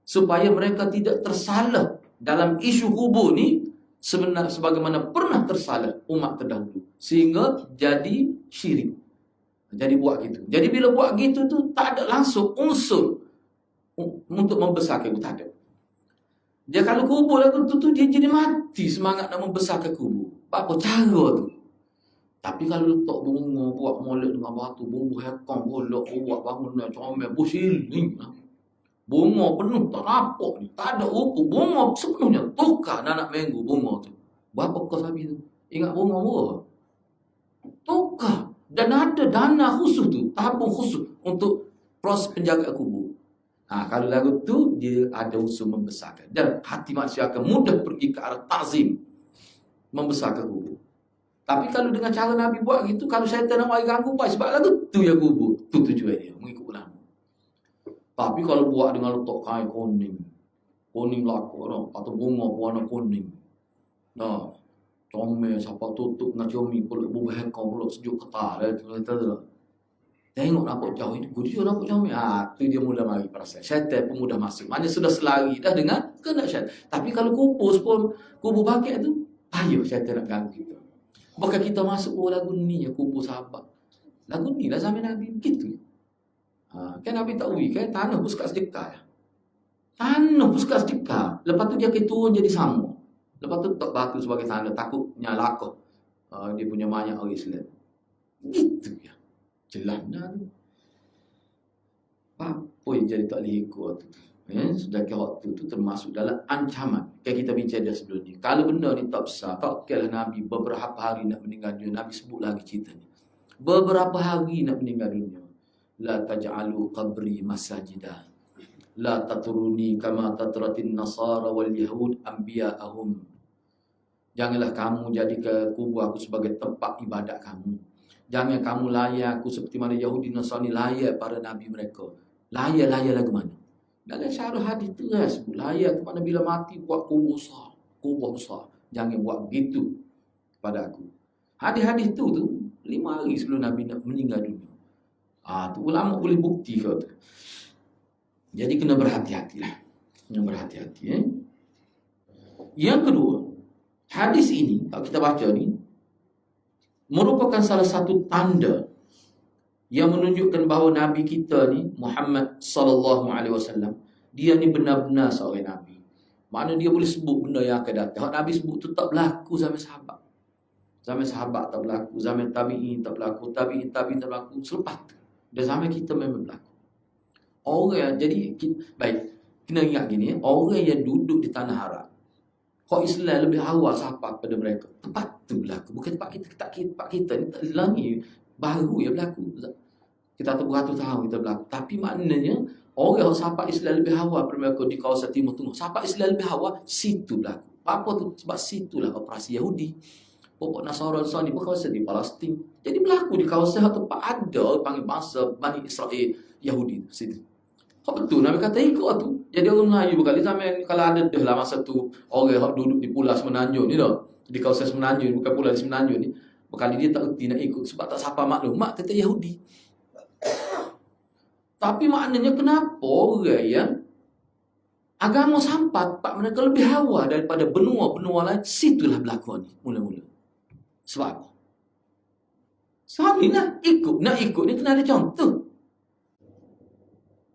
Speaker 1: supaya mereka tidak tersalah dalam isu kubur ni sebagaimana pernah tersalah umat terdahulu sehingga jadi syirik. Jadi buat gitu. Jadi bila buat gitu tu tak ada langsung unsur untuk membesarkan, tak ada. Dia kalau kubur lagu tu dia jadi mati semangat nak membesarkan kubur. Apa cara tu? Tapi kalau letak bunga, buat molek dengan batu, bumbu hekang, bolak, buat bangunan, comel, busiling. Bunga penuh, tak nampak ni. Tak ada rupa. Bunga sepenuhnya. Tukar anak minggu bunga tu. Berapa kos habis tu? Ingat bunga murah? Tukar. Dan ada dana khusus tu, tabung khusus untuk proses penjagaan kubur. Kalau lagu tu, dia ada unsur membesarkan. Dan hati manusia akan mudah pergi ke arah ta'zim. Membesarkan kubur. Tapi kalau dengan cara Nabi buat gitu, kalau syaitan nak mari ganggu, baik sebab lagu tu yang kubur. Tu tujuan dia, mengikut ulama. Tapi kalau buat dengan letak kain kuning, Kuning laku, atau bunga warna kuning. Nah, comel siapa tutup nak cumi pulak bubuh kau pulak sejuk ketar tu. Tengok nampak jauh ini, dia nampak comel. Tu dia mula mari perasaan. Syaitan pun mudah masuk. Maknanya sudah selari dah dengan kena syaitan. Tapi kalau kubur bakit tu, payah syaitan nak ganggu kita. Bukan kita masuk lagu ni ya kubur sahabat. Lagu ni lah zaman Nabi begitu. Kan Nabi tahu kan tanah pun sekat sedekah. Tanah pun sekat sedekah. Lepas tu dia turun jadi sama. Lepas tu tak batu sebagai tanda takutnya lakoh. Dia punya banyak orang Islam. Gitu ya. Jelasnya tu. Apa yang jadi tak boleh ikut tu. Sudah ke waktu tu termasuk dalam ancaman. Kayak kita bincang dah sebelum ni. Kalau benda ni tak besar, tak kira Nabi beberapa hari nak meninggal dunia. Nabi sebut lagi cerita ni. Beberapa hari nak meninggal dunia. La taj'alu qabri masajidah. La tatruni kama tatratin nasara wal yahud anbiya'ahum. Janganlah kamu jadikan kubur aku sebagai tempat ibadat kamu. Jangan kamu layak aku seperti mana Yahudi Nasrani layak para nabi mereka. Layak lagu mana? Dalam syarah hadis tu lah sebut layak ke mana bila mati buat kubur besar. Jangan buat begitu pada aku. Hadis-hadis tu 5 hari sebelum Nabi nak meninggal dunia. Tu ulama boleh bukti ke tu. Jadi kena berhati-hatilah. Kena berhati-hati. Yang kedua, hadis ini kalau kita baca ni merupakan salah satu tanda yang menunjukkan bahawa Nabi kita ni Muhammad sallallahu alaihi wasallam dia ni benar-benar seorang nabi. Mana dia boleh sebut benda yang akan datang. Nabi sebut tu tak berlaku zaman sahabat. Zaman sahabat tak berlaku, zaman tabi'in tak berlaku, tabi'in tak berlaku. Selepas tu, dan zaman kita memang berlaku. Orang jadi baik, kena ingat gini, orang yang duduk di tanah Arab kau Islam lebih awal sahabat pada mereka. Tempat tu berlaku. Bukan tempat kita ni tak lagi baru yang berlaku. Kita tak beratus tahun kita berlaku. Tapi maknanya orang sahabat Islam lebih awal pada mereka di kawasan Timur Tengah. Sahabat Islam lebih awal situ berlaku. Apa tu? Sebab situlah operasi Yahudi. Pokok Nasara ni berkawasan di Palestin. Jadi berlaku di kawasan tempat ada panggil bangsa Bani Israel Yahudi situ. Betul Nabi kata ikut tu. Jadi orang Melayu berkali zaman kalau ada dah lah masa tu orang yang duduk di Pulau Semenanjung ni dah. Di kawasan Semenanjung, bukan Pulau Semenanjung ni. Berkali dia tak erti nak ikut sebab tak siapa maklumat kata Yahudi. Tapi maknanya kenapa orang yang agama sampat pak mereka lebih awal daripada benua-benua lain, situlah berlaku ni mula-mula. Sebab apa? Sebab ni nak ikut ni kena ada contoh.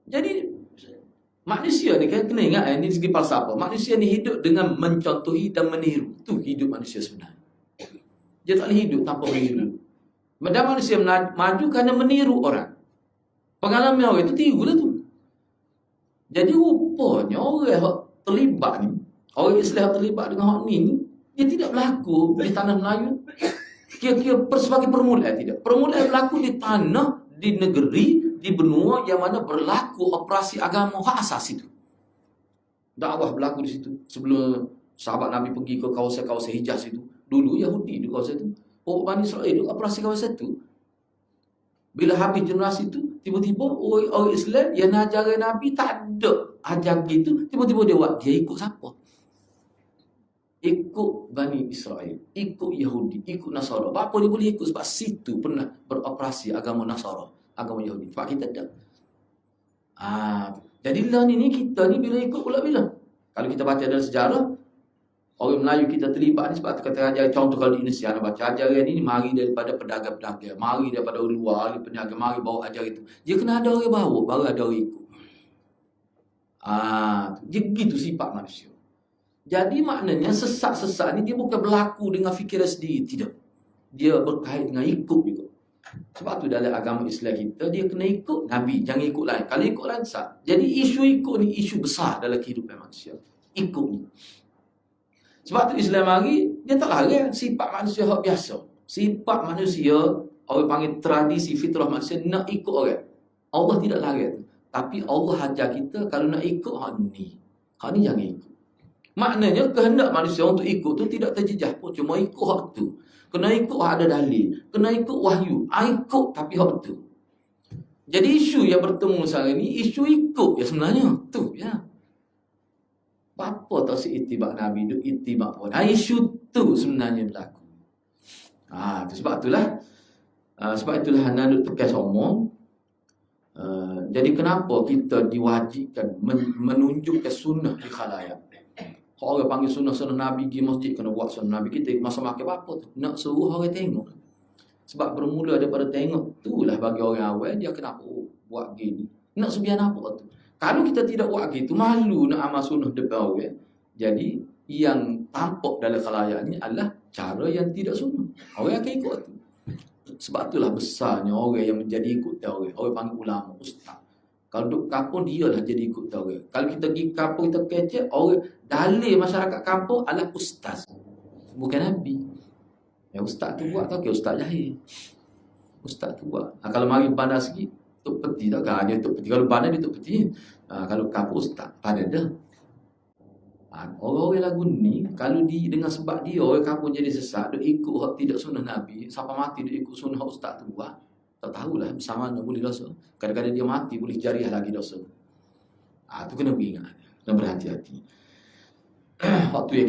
Speaker 1: Jadi manusia ni kan kena ingat ni segi falsafah. Manusia ni hidup dengan mencontohi dan meniru. Tu hidup manusia sebenarnya. Dia tak boleh hidup tanpa meniru. Padahal manusia maju kerana meniru orang. Pengalaman orang itu tiru lah tu. Jadi rupanya orang yang terlibat ni, orang Islam terlibat dengan hak ni, dia tidak berlaku di tanah Melayu. Kira-kira sebagai permulaan tidak. Permulaan berlaku di tanah, di negeri, di benua yang mana berlaku operasi agama hak asas itu. Dakwah berlaku di situ. Sebelum sahabat Nabi pergi ke kawasan-kawasan Hijaz itu, dulu Yahudi di kawasan itu. Bani Israel itu operasi kawasan itu. Bila habis generasi itu, tiba-tiba orang Islam yang ajaran Nabi tak ada ajar gitu, tiba-tiba dia ikut siapa? Ikut Bani Israel, ikut Yahudi, ikut Nasara. Apa dia boleh ikut? Sebab situ pernah beroperasi agama Nasara, agama Yahudi. Sebab kita tak. Jadilah ni kita ni bila ikut pula bila? Kalau kita baca dalam sejarah, orang Melayu kita terlibat ni sebab kata ajar contoh kalau di Indonesia nak baca ajaran ni mari daripada pedagang-pedagang, mari daripada orang luar, peniaga, mari bawa ajar itu. Dia kena ada orang bawa, baru ada orang ikut. Dia gitu sifat manusia. Jadi maknanya sesat-sesat ni dia bukan berlaku dengan fikiran sendiri, tidak. Dia berkait dengan ikut juga. Sebab tu dalam agama Islam kita dia kena ikut Nabi, jangan ikut lain. Kalau ikut lain sesat. Jadi isu ikut ni isu besar dalam kehidupan manusia. Ikut ni. Sebab tu Islam hari dia tak larang sifat manusia hak biasa. Sifat manusia orang panggil tradisi fitrah manusia nak ikut orang. Allah tidak larang. Tapi Allah ajar kita kalau nak ikut hak ni. Hak ni jangan ikut. Maknanya kehendak manusia untuk ikut tu tidak terjejah pun, cuma ikut hak tu. Kena ikut hak ada dalil, kena ikut wahyu. Ikut tapi hak tu. Jadi isu yang bertemu sekarang ni isu ikut ya sebenarnya tu ya. Apa tak si itibak Nabi tu itibak pun. Isu tu sebenarnya berlaku. Tu sebab itulah anda duk tekas omong. Jadi kenapa kita diwajibkan menunjukkan sunnah di khalayak? Kalau orang panggil sunnah Nabi pergi masjid kena buat sunnah Nabi, kita masa makan apa tu? Nak suruh orang tengok. Sebab bermula daripada tengok, itulah bagi orang awal dia kenapa buat gini. Nak sebiar apa tu? Kalau kita tidak buat gitu, malu nak amal sunnah depan orang. Jadi yang tampak dalam khalayak ni adalah cara yang tidak sunnah. Orang akan ikut tu. Sebab itulah besarnya orang yang menjadi ikut orang. Orang panggil ulama, ustaz. Kalau duduk kampung, dia lah jadi ikut orang. Kalau kita pergi kampung, kita kecek, orang dalil masyarakat kampung adalah ustaz. Bukan Nabi. Ya, ustaz tu buat, tak? Ustaz jahil. Ustaz tu buat. Kalau mari pandai sikit, Tok Peti tak? Dia Tok Peti. Kalau pandai, dia Tok Peti. Kalau kampung, ustaz. Pandai dah. Orang-orang lagu ni, kalau dengan sebab dia, orang kampung jadi sesat, dia ikut hak tidak sunnah Nabi, sampai mati dia ikut sunnah ustaz tu buat. Tak tahulah bersama mana boleh dosa. Kadang-kadang dia mati boleh jariah lagi dosa. Tu kena ingat, kena berhati-hati. Waktu yang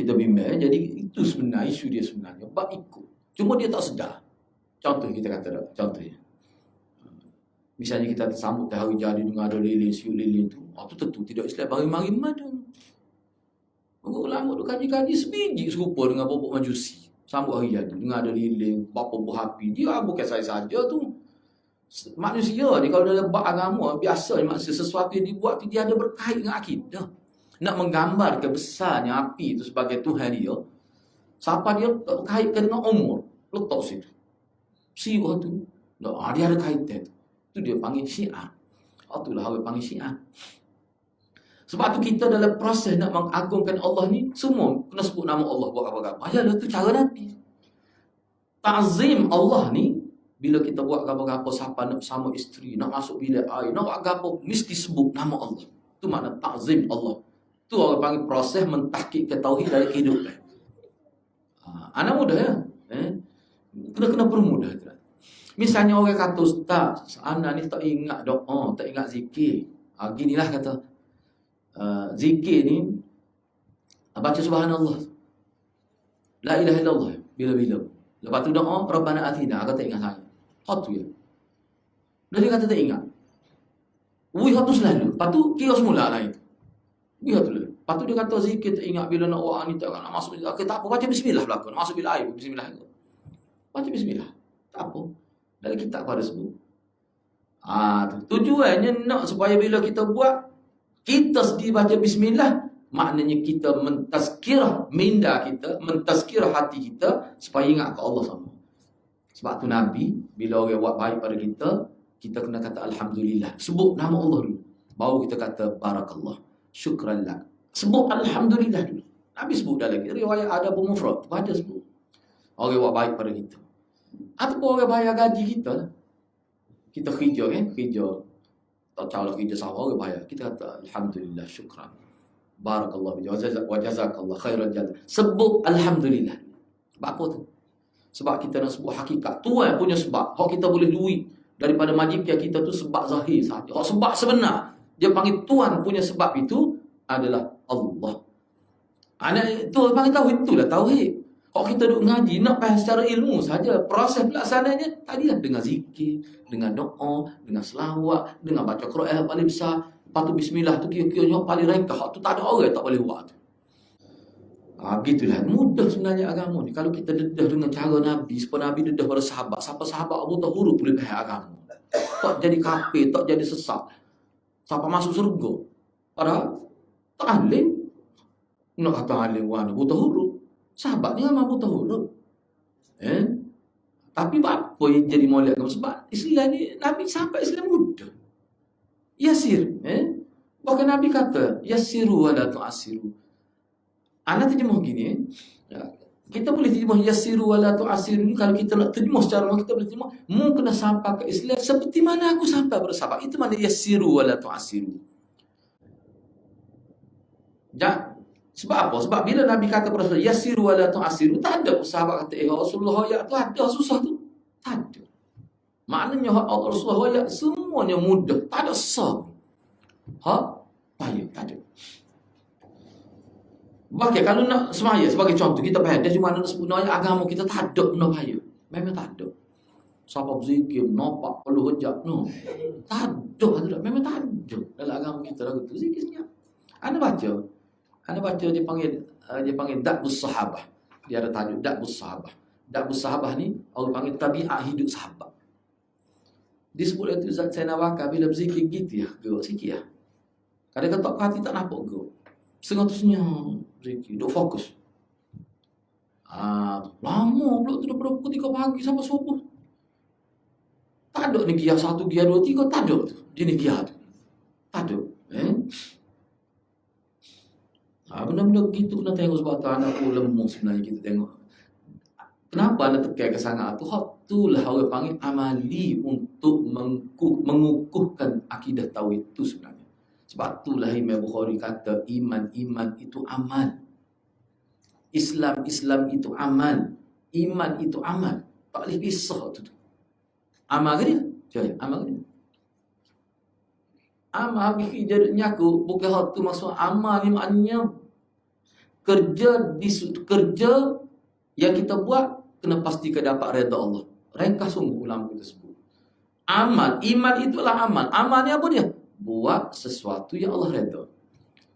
Speaker 1: kita bimbang jadi itu sebenarnya isu dia sebenarnya bab ikut. Cuma dia tak sedar. Contoh kita kata dah, contohnya. Misalnya kita tersambut hari jadi dengan ada lilin, siuk lilin tu. Tu tentu tidak Islam. Mari-mari mana. Ulama tu kaji-kaji sebiji serupa dengan bobok majusi. Sambut hari jadi dengan ada lilin, berapa buah api. Dia bukan saya saja tu. Manusia ni kalau dalam bab agama, biasa manusia sesuatu yang dibuat tu dia ada berkait dengan akidah. Nak menggambar kebesarnya api itu sebagai Tuhan dia. Siapa dia kaitkan dengan umur. Letak situ. Siwa tu. Dia ada kaitan tu. Itu dia panggil Syiah. Itulah orang panggil Syiah. Sebab tu kita dalam proses nak mengagungkan Allah ni, semua kena sebut nama Allah buat apa-apa. Ayalah tu cara Nabi. Ta'zim Allah ni, bila kita buat apa-apa, siapa nak bersama isteri, nak masuk bilik air, nak buat apa, mesti sebut nama Allah. Itu makna ta'zim Allah. Itu orang panggil proses mentahkik ke tauhid dalam kehidupan. Anak mudah ya. Kena permudah. Misalnya orang kata, Ustaz, anak ni tak ingat doa, tak ingat zikir. Ginilah kata, zikir ni, baca subhanallah. La ilaha illallah. Bila-bila. Lepas tu doa, Rabbana atina. Kata ingat saya. Tu ya. Dan dia kata tak ingat. Tu selalu. Lepas tu, kira semula lah itu. Tu lah. Lepas tu dia kata zikir tak ingat bila nak orang ni tak nak masuk. Okay, tak apa, baca bismillah belakang. Nak masuk bila air, bismillah. Baca bismillah. Tak apa. Dalam kitab pada sebut. Tujuannya nak supaya bila kita buat, kita sendiri baca bismillah, maknanya kita mentazkirah minda kita, mentazkirah hati kita supaya ingat ke Allah sama. Sebab tu Nabi bila orang buat baik pada kita, kita kena kata alhamdulillah. Sebut nama Allah dulu. Baru kita kata barakallah, syukran lak. Sebut alhamdulillah dulu. Nabi sebut dalam riwayat ada mufrad, baca sebut. Orang buat baik pada kita. Ataupun orang bayar gaji kita lah. Kita kerja kerja. Tak tahu lah kerja sama orang bayar. Kita kata alhamdulillah, syukran. Barakallah wa jazakallah khairan jazak. Sebut alhamdulillah. Sebab apa tu? Sebab kita nak sebut hakikat. Tuhan punya sebab. Kalau kita boleh duit daripada majikan kita tu sebab zahir sahaja. Kalau sebab sebenar, dia panggil Tuhan punya sebab itu adalah Allah. Itu panggil tauhid, itulah tauhid. Kalau kita duduk ngaji, nak faham secara ilmu saja. Proses pelaksananya tadi lah dengan zikir, dengan doa, dengan selawat, dengan baca Quran paling besar. Lepas tu bismillah tu kira-kiranya paling rengkah. Tu tak ada orang tak boleh buat tu. Begitulah. Mudah sebenarnya agama ni. Kalau kita dedah dengan cara Nabi, supaya Nabi dedah pada sahabat. Sampai sahabat Abu Tahuruk boleh faham agama. Tak jadi kafir, tak jadi sesat. Sampai masuk surga. Padahal tak alim. Nak kata alim wana Abu Tahuruk. Sahabat ni sama Abu Tahuruk. Tapi apa yang jadi molek agama? Sebab Islam ni, Nabi sampai Islam mudah. Yasir. Bahkan Nabi kata, yasiru wa la tu'asiru. Anak terjemah gini. Kita boleh terjemah yasiru wa la tu'asiru. Kalau kita nak terjemah secara kita boleh terjemah, mu kena sampai ke Islam seperti mana aku sampai pada sahabat. Itu mana yasiru wa la tu'asiru. Sebab apa? Sebab bila Nabi kata pada Rasulullah, yasiru wa la tu'asiru, tak ada sahabat kata, Rasulullah ya tu ada susah tu. Tak ada. Maknanya Rasulullah ya semuanya mudah, tak ada susah. payah, tak ada. Bahkan kalau nak semaya sebagai contoh, kita payah dia cuma nak sebut agama kita tak ada benda payah. Memang tak ada. Siapa berzikir, nampak, perlu hujat, no. Tak ada, memang tak ada dalam agama kita lagu tu. Zikir senyap. Anda baca dia panggil Da'bus Sahabah. Dia ada tajuk Da'bus Sahabah. Da'bus Sahabah ni orang panggil tabiat hidup sahabat. Disebut itu Zat Sayyidina Bakar bila berzikir gitu ya, gerak sikit ya. Kadang-kadang tak hati tak nampak gerak. Setengah tu senyum berzikir, duk fokus. Lama pula tu daripada pukul 3 pagi sampai subuh. Tak ada ni gia 1, gia 2, 3, tak ada tu. Dia ni gia tu. Tak ada. Benda-benda gitu kena tengok sebab tu anak pun lemah sebenarnya kita tengok. Kenapa anda tekan ke sangat tu? Itulah orang panggil amali untuk mengukuhkan akidah tauhid itu sebenarnya. Sebab itulah Imam Bukhari kata iman itu amal. Islam itu amal. Iman itu amal. Tak boleh pisah tu. Amal ke dia? Cakap, amal ke dia? Amal jadinya aku bukan hal tu maksud amal ni maknanya kerja yang kita buat kena pastikan dapat redha Allah. Ringkas sungguh ulama kita sebut. Amal, iman itulah amal. Amal ni apa dia? Buat sesuatu yang Allah redha.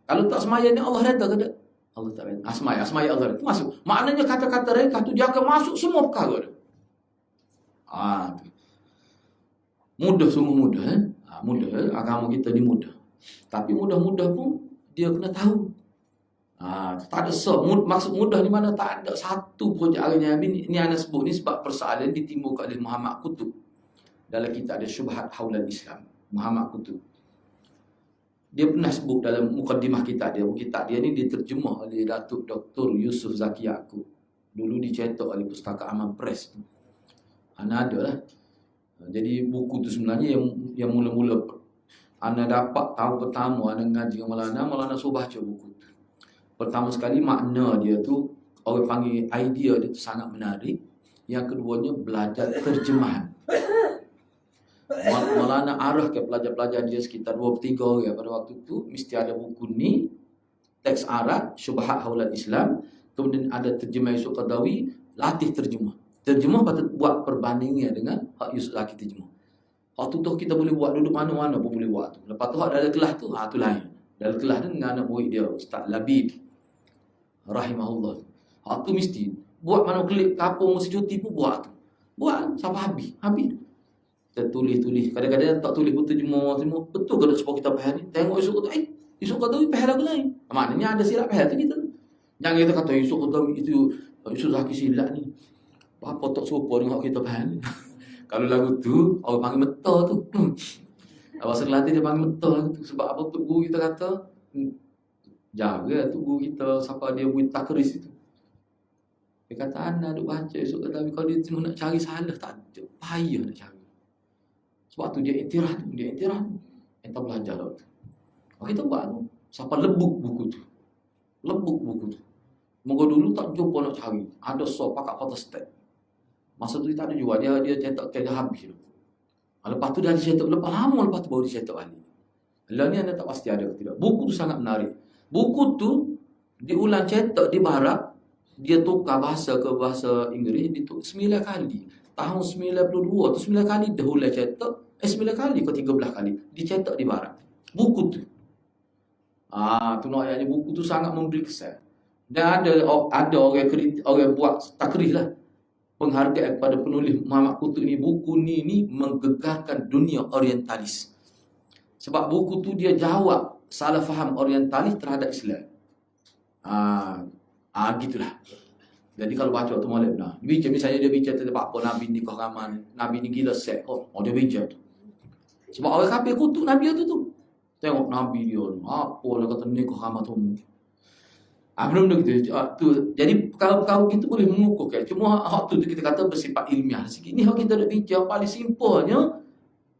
Speaker 1: Kalau tak semaya ni Allah redha ke tak? Allah tak redha. Semaya Allah redha. Masuk. Maknanya kata-kata ringkas tu dia akan masuk semua perkara dia. Tu. Mudah, sungguh mudah. Mudah, agama kita ni mudah. Tapi mudah-mudah pun dia kena tahu. Tak ada maksud mudah ni mana tak ada satu projek agama Nabi ni anda sebut ni sebab persoalan ditimbulkan oleh Muhammad Qutb. Dalam kita ada syubhat haulal Islam. Muhammad Qutb. Dia pernah sebut dalam mukaddimah kitab dia ni diterjemah oleh Datuk Dr. Yusuf Zaki Yaakob. Dulu dicetak oleh Pustaka Aman Press. Ana ada lah. Jadi buku tu sebenarnya yang mula-mula ana dapat tahun pertama ana ngaji dengan Maulana suruh baca buku tu. Pertama sekali makna dia tu orang panggil idea dia tu sangat menarik. Yang keduanya belajar terjemahan. Maulana arah ke pelajar-pelajar dia sekitar 2-3 orang pada waktu tu mesti ada buku ni teks Arab Syubhat Haulal Islam, kemudian ada terjemah Yusuf Qadawi, latih terjemah. Terjemah patut buat perbandingan dengan hak Yusuf Zaki terjemah. Hak tu kita boleh buat duduk mana-mana pun boleh buat tu. Lepas tu hak dalam kelas tu, tu lain. Dalam kelas tu dengan anak murid dia Ustaz Labib rahimahullah. Hak tu mesti buat mana klik kapung mesti cuti pun buat tu. Buat sampai habis. Kita tulis. Kadang-kadang tak tulis pun terjemah semua. Betul ke sebab kita faham ni? Tengok Yusuf Qadawi, Yusuf Qadawi faham lagu lain. Maknanya ada silap faham tu kita. Jangan kita kata Yusuf Qadawi itu Yusuf Zaki silap ni. Apa tak serupa dengan kita faham. Kalau lagu tu orang panggil meta tu. Bahasa Kelantan dia panggil meta tu. Sebab apa tu guru kita kata jaga tu guru kita siapa dia buat takris itu. Dia kata anda duk baca esok tapi kalau dia cuma nak cari salah tak ada. Payah nak cari. Sebab tu dia iktiraf. Kita belajar tu. Kita buat tu. Siapa lebuk buku tu. Moga dulu tak jumpa nak cari. Ada pakat photostat. Masa tu tak ada juga. Dia cetak kena habis. Lepas tu dah dicetak. Lepas lama lepas tu baru dicetak balik. Lah ni anda tak pasti ada ke tidak. Buku tu sangat menarik. Buku tu diulang cetak di barat. Dia tukar bahasa ke bahasa Inggeris. Dia 9 kali. Tahun 92 tu 9 kali dah ulang cetak. 9 kali ke 13 kali. Dicetak di barat. Buku tu. Tu ayatnya buku tu sangat memberi kesan. Dan ada orang buat takrih lah. Penghargaan kepada penulis Muhammad Qutb ni. Buku ni menggegarkan dunia orientalis. Sebab buku tu dia jawab salah faham orientalis terhadap Islam. Gitulah. Jadi kalau baca tu malam misalnya dia bincang tentang apa Nabi ni keharaman, Nabi ni gila set. Dia bincang tu. Sebab orang kafir kutuk Nabi tu. Tengok Nabi dia apa dia kata ni keharaman tu. Belum gitu. Jadi kalau gitu boleh mengukuhkan. Cuma hak tu kita kata bersifat ilmiah sikit. Ni hak kita nak bincang paling simpelnya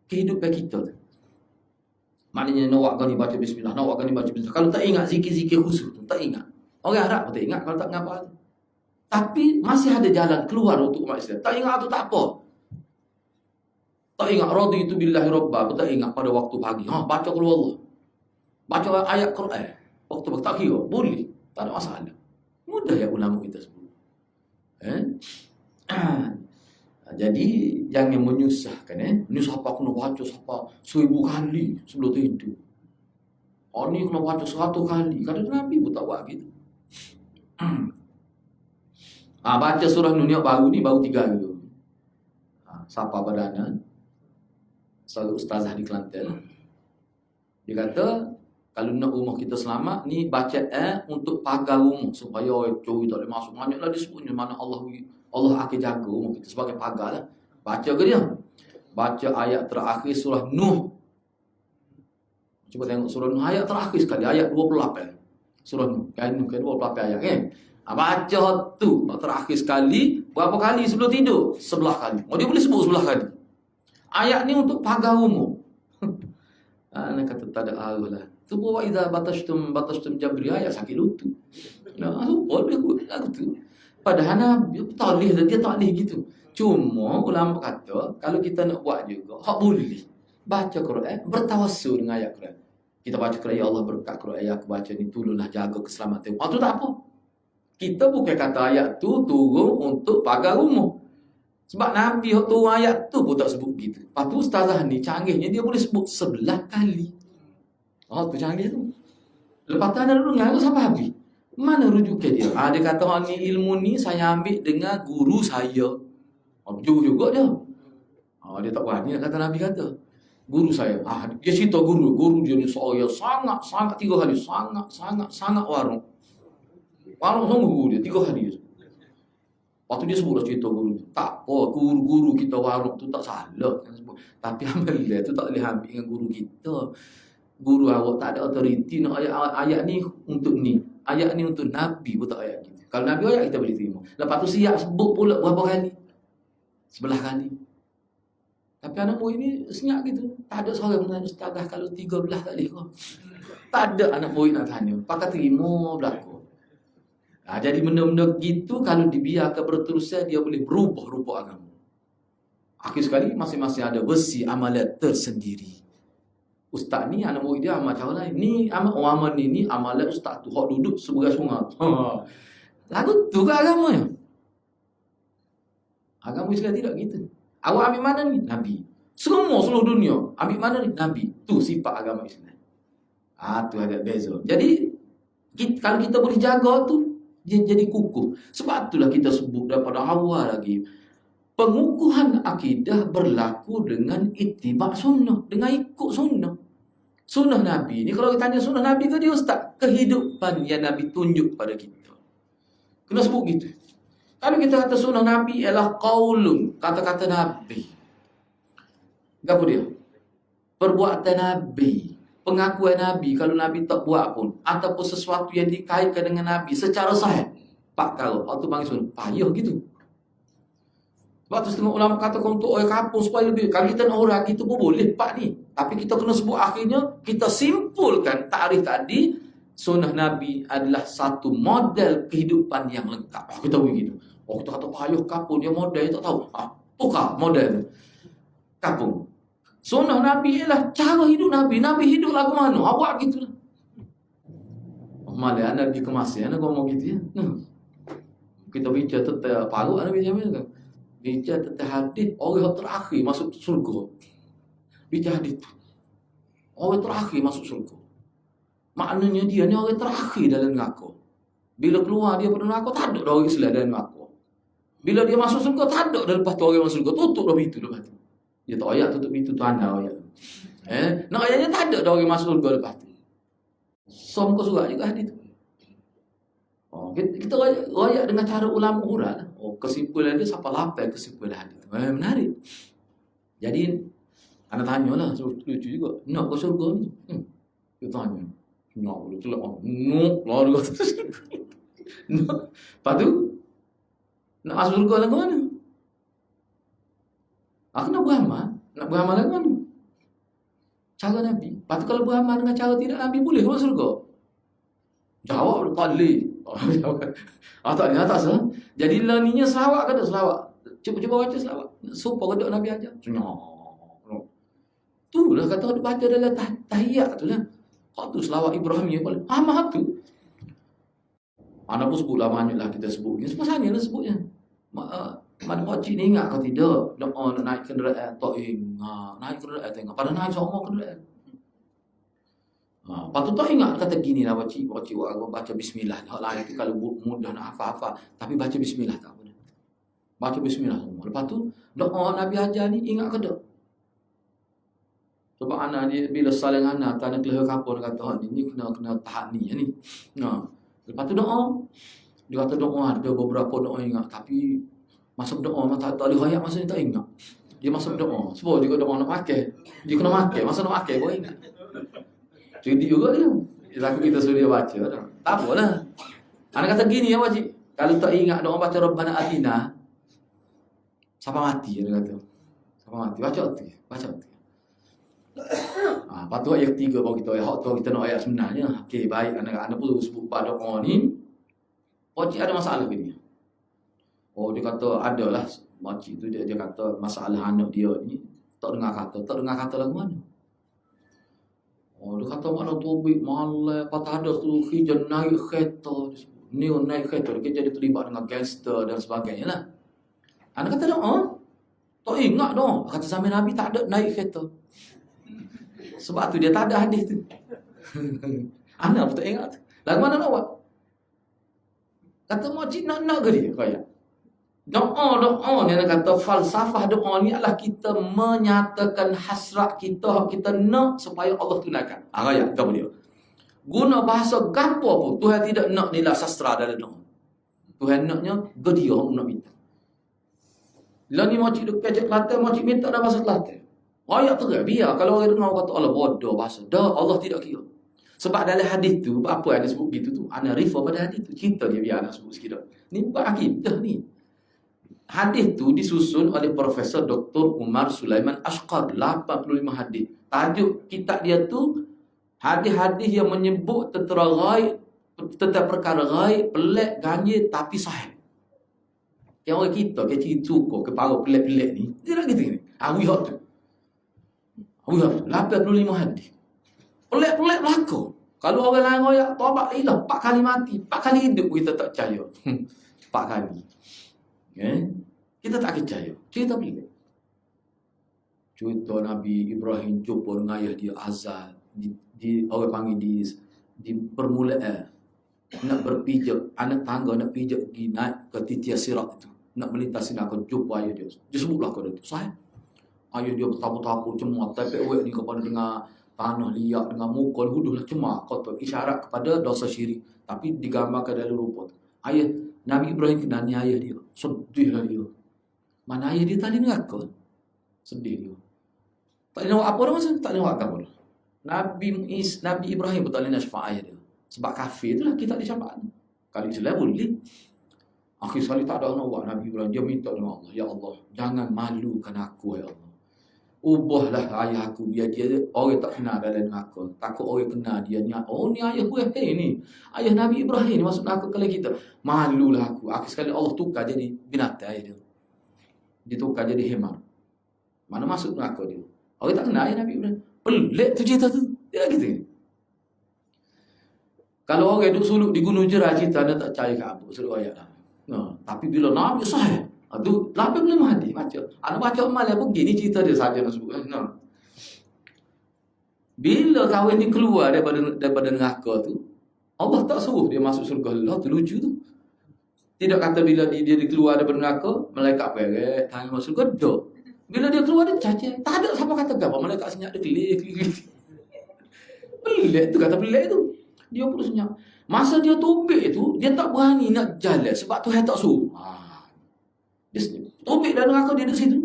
Speaker 1: kehidupan kita tu. Maknanya nak buat ni baca bismillah, nak buat ni baca bismillah. Kalau tak ingat zikir-zikir khusus tu, tak ingat. Orang Arab pun tak ingat kalau tak ngapa. Tapi masih ada jalan keluar untuk umat Islam. Tak ingat tu tak apa. Tak ingat raditu billahi rabba, tak ingat pada waktu pagi. Baca qul huwallah. Baca ayat Quran waktu takhir boleh, tak ada masalah. Mudah ya ulama kita sebut. Jadi jangan menyusahkan. Ini siapa kena baca siapa 1000 kali sebelum tidur. Oh ni kena baca 100 kali. Kata Nabi pun tak buat gitu. Baca surah Nun yang baru ni baru 3 hari dulu. Siapa perdana? Satu ustazah di Kelantan. Dia kata kalau nak rumah kita selamat ni baca untuk pagar rumah supaya curi tak boleh masuk. Banyaklah disebutnya mana Allah akan jaga rumah kita sebagai pagar lah. Baca ke dia? Baca ayat terakhir surah Nuh. Cuba tengok surah Nuh ayat terakhir sekali, ayat 28. Surah Nuh, kan 28 ayat kan. Baca tu terakhir sekali, berapa kali sebelum tidur? 11 kali. Dia boleh sebut 11 kali. Ayat ni untuk pagar rumah. Anak kata tak ada arah lah. Tu bawa idza batashtum jabri ayat sakit lutut. Boleh lagu tu. Padahal Nabi talih dia talih gitu. Cuma ulama kata kalau kita nak buat juga, hak boleh. Baca Quran, bertawassul dengan ayat Quran. Kita baca Quran, ya Allah berkat Quran ayat aku baca ni, tolonglah jaga keselamatan. Tu tak apa. Kita bukan kata ayat tu turun untuk pagar rumah. Sebab Nabi turun ayat tu pun tak sebut gitu. Lepas tu ustazah ni canggihnya dia boleh sebut 11 kali. Tu canggih tu. Lepas tu ada dulu ngarang sampai habis. Mana rujukan dia? Dia kata ni ilmu ni saya ambil dengan guru saya. Jujur juga dia. Dia tak berani nak kata Nabi kata. Guru saya. Dia cerita guru dia ni seorang yang sangat 3 hari sangat warung. Warung sungguh guru dia 3 hari. Waktu dia sebutlah cerita guru. Tak apa, guru kita warung tu tak salah. Tapi amal dia tu tak boleh ambil dengan guru kita. Guru awak tak ada autoriti nak ayat ni untuk ni. Ayat ni untuk Nabi pun tak ayat kita. Kalau Nabi ayat kita boleh terima. Lepas tu siap sebut pula berapa kali? 11 kali. Tapi anak murid ni senyap gitu. Tak ada seorang yang ustazah kalau 13 tak boleh kau. Tak ada anak murid nak tanya. Pakai terima berlaku. Jadi benda-benda gitu kalau dibiarkan berterusan dia boleh berubah rupa agama. Akhir sekali masing-masing ada versi amalan tersendiri. Ustaz ni anak murid dia amal cara lain. Ni amal ni amalan ustaz tu hak duduk sebelah sungai. Lagu tu ke agamanya? Agama Islam tidak gitu. Awak ambil mana ni? Nabi. Seluruh dunia ambil mana ni? Nabi. Tu sifat agama Islam. Tu agak beza. Jadi kalau kita boleh jaga tu, dia jadi kukuh. Sebab itulah kita sebut daripada awal lagi. Pengukuhan akidah berlaku dengan ittiba' sunnah. Dengan ikut sunnah. Sunnah Nabi ni, kalau kita tanya sunnah Nabi ke dia ustaz? Kehidupan yang Nabi tunjuk pada kita. Kena sebut gitu. Kalau kita kata sunnah Nabi ialah qaulun, kata-kata Nabi. Apa dia? Perbuatan Nabi. Pengakuan Nabi kalau Nabi tak buat pun, ataupun sesuatu yang dikaitkan dengan Nabi secara sahih. Pak kalau waktu panggil sunnah, payah gitu. Sebab tu setengah ulama kata untuk orang kampung supaya lebih. Kalau kita nak orang gitu pun boleh pak ni. Tapi kita kena sebut akhirnya, kita simpulkan takrif tadi, sunnah Nabi adalah satu model kehidupan yang lengkap. Kita begitu. Kita kata payah kampung, dia model tak tahu. Bukan model kampung. Sunnah Nabi ialah cara hidup Nabi. Nabi hidup lagu mana? Awak gitu lah. Malah anda pergi ke Masjid, anda ngomong gitu ya. Kita bicara tentang paru, anda bicara macam mana? Bicara tentang hadis, orang yang terakhir masuk surga. Bicara hadis tu. Orang terakhir masuk surga. Maknanya dia ni orang terakhir dalam neraka. Bila keluar dia pada neraka, tak ada orang Islam dalam neraka. Bila dia masuk surga, tak ada dah lepas tu orang masuk surga. Tutup dah pintu lepas tu. Dia tak ayat tutup pintu tu anda ayat. Nak ayatnya tak ada dah orang masuk surga lepas tu. So muka surat juga hadis tu. Kita rayak dengan cara ulama urat lah. Kesimpulan dia siapa lapar kesimpulan hadis. Menarik. Jadi anda tanyalah, lucu juga. Nak ke surga ni? Kita tanya. Nak boleh celak. Nak lah dia kata. Lepas tu nak masuk surga lagu mana? Aku nak beramal. Nak beramal lagu mana? Cara Nabi. Lepas tu kalau beramal dengan cara tidak Nabi, boleh ke masuk surga? Jawab tak boleh. Tak boleh, tak sah. Jadi learningnya selawat ke tak selawat? Cuba baca selawat. Supaya kedok Nabi ajar. Tu lah kata dia baca dalam tahiyat tu lah. Hak tu selawat Ibrahim yang paling amat tu. Anak pun sebut lamanya lah kita sebut. Ini sebenarnya lah sebutnya. Mana pakcik ni ingat kau tidak? Doa nak naik kenderaan, tak ingat. Naik kenderaan tengok. Pada naik semua kenderaan. Lepas tu tak ingat kata gini lah pakcik baca bismillah. Hak lain tu kalau mudah nak hafal-hafal. Tapi baca bismillah tak apa. Baca bismillah semua. Lepas tu doa Nabi ajar ni ingat ke tak? Sebab anak dia bila saling anak tanya kelihatan kapur kata ni kena tahan ni. Lepas tu doa. Dia kata doa ada beberapa doa ingat tapi masa berdoa tak ada riwayat masa ni tak ingat. Dia masa berdoa. Sebab dia doa nak pakai. Dia kena pakai. Masa nak pakai pun ingat. Jadi juga dia. Tapi kita suruh dia baca dah. Tak apalah. Anak kata gini ya wajib. Kalau tak ingat doa baca Rabbana Atina. Siapa mati dia kata. Siapa mati. Baca hati. Lepas tu ayat 3 baru kita ayat. Hak tu kita nak ayat sebenarnya. Okey baik. Anak pun sebut pada doa ni. Wajib ada masalah ke dia? Oh dia kata adalah makcik tu dia kata masalah anak dia ni tak dengar kata lagu mana. Oh dia kata mana tobik malah patah ada tu hujan naik kereta ni naik kereta dia jadi terlibat dengan gangster dan sebagainya lah. Anak kata tak ingat dah kata sampai Nabi tak ada naik kereta. Sebab tu dia tak ada hadis tu. Anak pun tak ingat tu. Lagu mana nak buat? Kata makcik nak ke dia kaya. Doa ni dia kata falsafah doa ni adalah kita menyatakan hasrat kita nak supaya Allah tunaikan. Kaya apa dia? Guna bahasa gapo pun Tuhan tidak nak nilai sastra dalam doa. Tuhan naknya dia nak minta. Lah ni makcik duk kecek Kelantan, makcik minta dah bahasa Kelantan. Ayat terang biar kalau orang dengar kata Allah bodoh bahasa. Dah Allah tidak kira. Sebab dalam hadis tu, apa yang dia sebut gitu tu, ana refer pada hadis tu. Cerita dia biar nak sebut sikit dah. Ni akidah ni. Hadis tu disusun oleh Profesor Dr. Umar Sulaiman Ashqar, 85 hadis. Tajuk kitab dia tu hadis-hadis yang menyebut tentang perkara ghaib, pelik, ganjil tapi sahih. Yang orang kita kecil cukup kepala pelik-pelik ni, dia nak gitu ni. Wihak tu. Wihak 85 hadis. Pelik-pelik berlaku. Kalau orang lain royak, taubat ilah 4 kali mati, 4 kali hidup kita tak percaya. 4 kali. Kita tak percaya. Cerita pelik. Cerita Nabi Ibrahim jumpa dengan ayah dia Azal. Orang panggil di permulaan. Nak berpijak, anak tangga nak pijak pergi naik ke titian sirat itu. Nak melintasi nak jumpa ayah dia. Dia sebutlah ke dia tu. Saya. Ayah dia bertapu-tapu cemat. Tapi awak ni kepada dengan tanah liat dengan muka huduh lah cuma kotor isyarat kepada dosa syirik tapi digambarkan dalam rupa ayah Nabi Ibrahim kenal ni ayah dia sedih lah dia mana ayah dia tadi neraka sedih dia tak ada apa dah masa tak ada apa dah Nabi Ibrahim betul nak syafaat ayah dia sebab kafir itulah kita disyafaat kalau Islam boleh akhir sekali tak ada nak buat Nabi Ibrahim dia minta dengan Allah ya Allah jangan malukan aku ya Allah ubahlah ayah aku biar dia orang tak kenal dalam neraka. Takut orang kenal dia ni. Oh ni ayah gue ni. Ayah Nabi Ibrahim ni masuk neraka kalau kita. Malulah aku. Akhir sekali Allah tukar jadi binatang ayah dia. Dia tukar jadi hemar. Mana masuk neraka dia. Orang tak kenal ayah Nabi Ibrahim. Pelik tu cerita tu. Dia gitu. Kalau orang duduk suluk di Gunung Jerai cerita anda tak percaya ke apa. Suluk ayat lah. Tapi bila Nabi sahih. Itu 85 hadis baca. Anak baca malam begini cerita dia saja nak sebut. Bila kawan ni keluar daripada neraka tu, Allah tak suruh dia masuk surga. Allah tu lucu tu. Tidak kata bila dia keluar daripada neraka, malaikat perek, tangan masuk surga, tak. Bila dia keluar dia cacat. Tak ada siapa kata apa malaikat senyap dia kelik. Pelik tu kata pelik tu. Dia pun senyap. Masa dia tobik tu, dia tak berani nak jalan sebab Tuhan tak suruh. Dia tobik dan neraka dia di situ.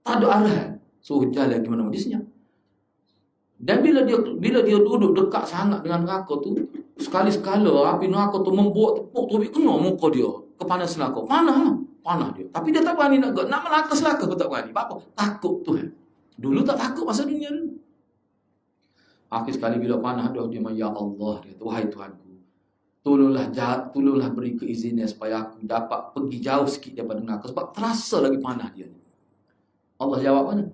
Speaker 1: Tak ada arahan. Suruh jalan ke mana-mana dia senyap. Dan bila dia duduk dekat sangat dengan neraka tu, sekali-sekala api neraka tu membuat tepuk tobik kena muka dia. Kepanasan neraka. Panah dia. Tapi dia tak berani nak melangkah selaka pun tak berani. Apa? Takut Tuhan. Dulu tak takut masa dunia dulu. Akhir sekali bila panah dia ya Allah dia, wahai Tuhanku. Tolonglah beri keizinan supaya aku dapat pergi jauh sikit daripada neraka sebab terasa lagi panah dia. Allah jawab mana?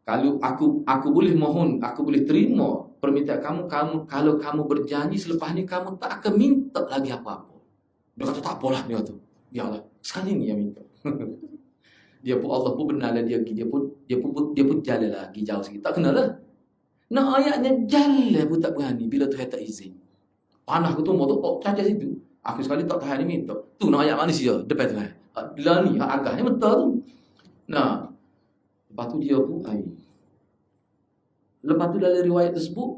Speaker 1: Kalau aku boleh mohon, aku boleh terima permintaan kamu kalau kamu berjanji selepas ni kamu tak akan minta lagi apa-apa. Dia kata tak apalah, dia tu. Ya Allah, sekali ni yang minta. Dia pun Allah pun benar lah dia pun jalan lagi jauh sikit. Tak kenal lah. Nak ayatnya jalan pun tak berani bila Tuhan tak izin. Panah aku tu mau tak caca situ. Aku sekali tak tahan ni minta. Tu nak ayat manusia depan Tuhan. Bila ni agaknya betul tu. Nah, lepas tu dia pun air. Lepas tu dalam riwayat tersebut,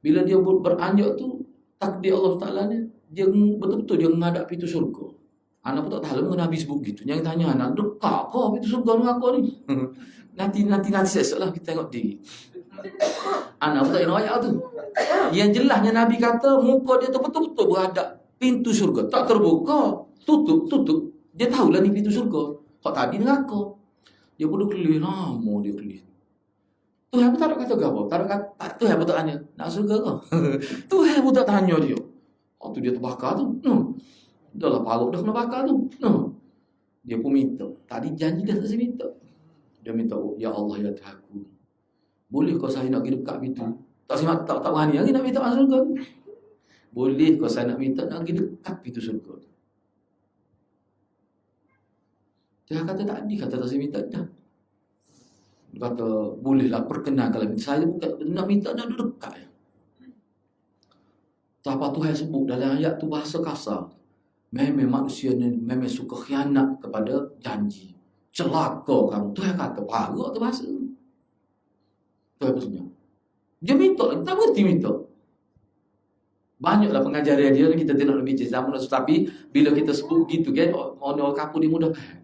Speaker 1: bila dia beranjak tu, takdir Allah Ta'ala ni, dia betul-betul dia menghadap pintu syurga. Anak pun tak tahu mengenai Nabi sebut gitu. Yang tanya anak, dekat kau pintu syurga dengan aku ni? Nanti sesok lah kita tengok diri. Anak pun tak kena ayat tu. Yang jelasnya Nabi kata, muka dia tu betul-betul berhadap pintu syurga. Tak terbuka. Tutup. Dia tahulah ni pintu syurga. Kau tadi neraka. Dia pun kelih lama dia kelih. Tuhan pun tak ada kata apa. Tuhan pun tak tanya, nak surga kau? Tuhan pun tak tanya dia. Oh tu dia terbakar tu. Dah lah parut dah kena bakar tu. Dia pun minta. Tadi janji dah tak minta. Dia minta, oh, ya Allah ya Tuhanku. Boleh kau saya nak pergi dekat pintu? Tak berani lagi nak minta masuk surga. Boleh kau saya nak minta nak pergi dekat pintu surga. Dia kata tadi kata tak saya minta dah. Dia kata bolehlah perkenalkan saya bukan nak minta nak dekat. Apa Tuhan sebut dalam ayat tu bahasa kasar. Memang manusia ni memang suka khianat kepada janji. Celaka kamu. Tuhan kata parah tu bahasa. Tuhan pun senyum. Dia minta lagi, tak berhenti minta. Banyaklah pengajaran dia kita tengok lebih zaman, tapi bila kita sebut gitu kan, orang kampung dia mudah faham.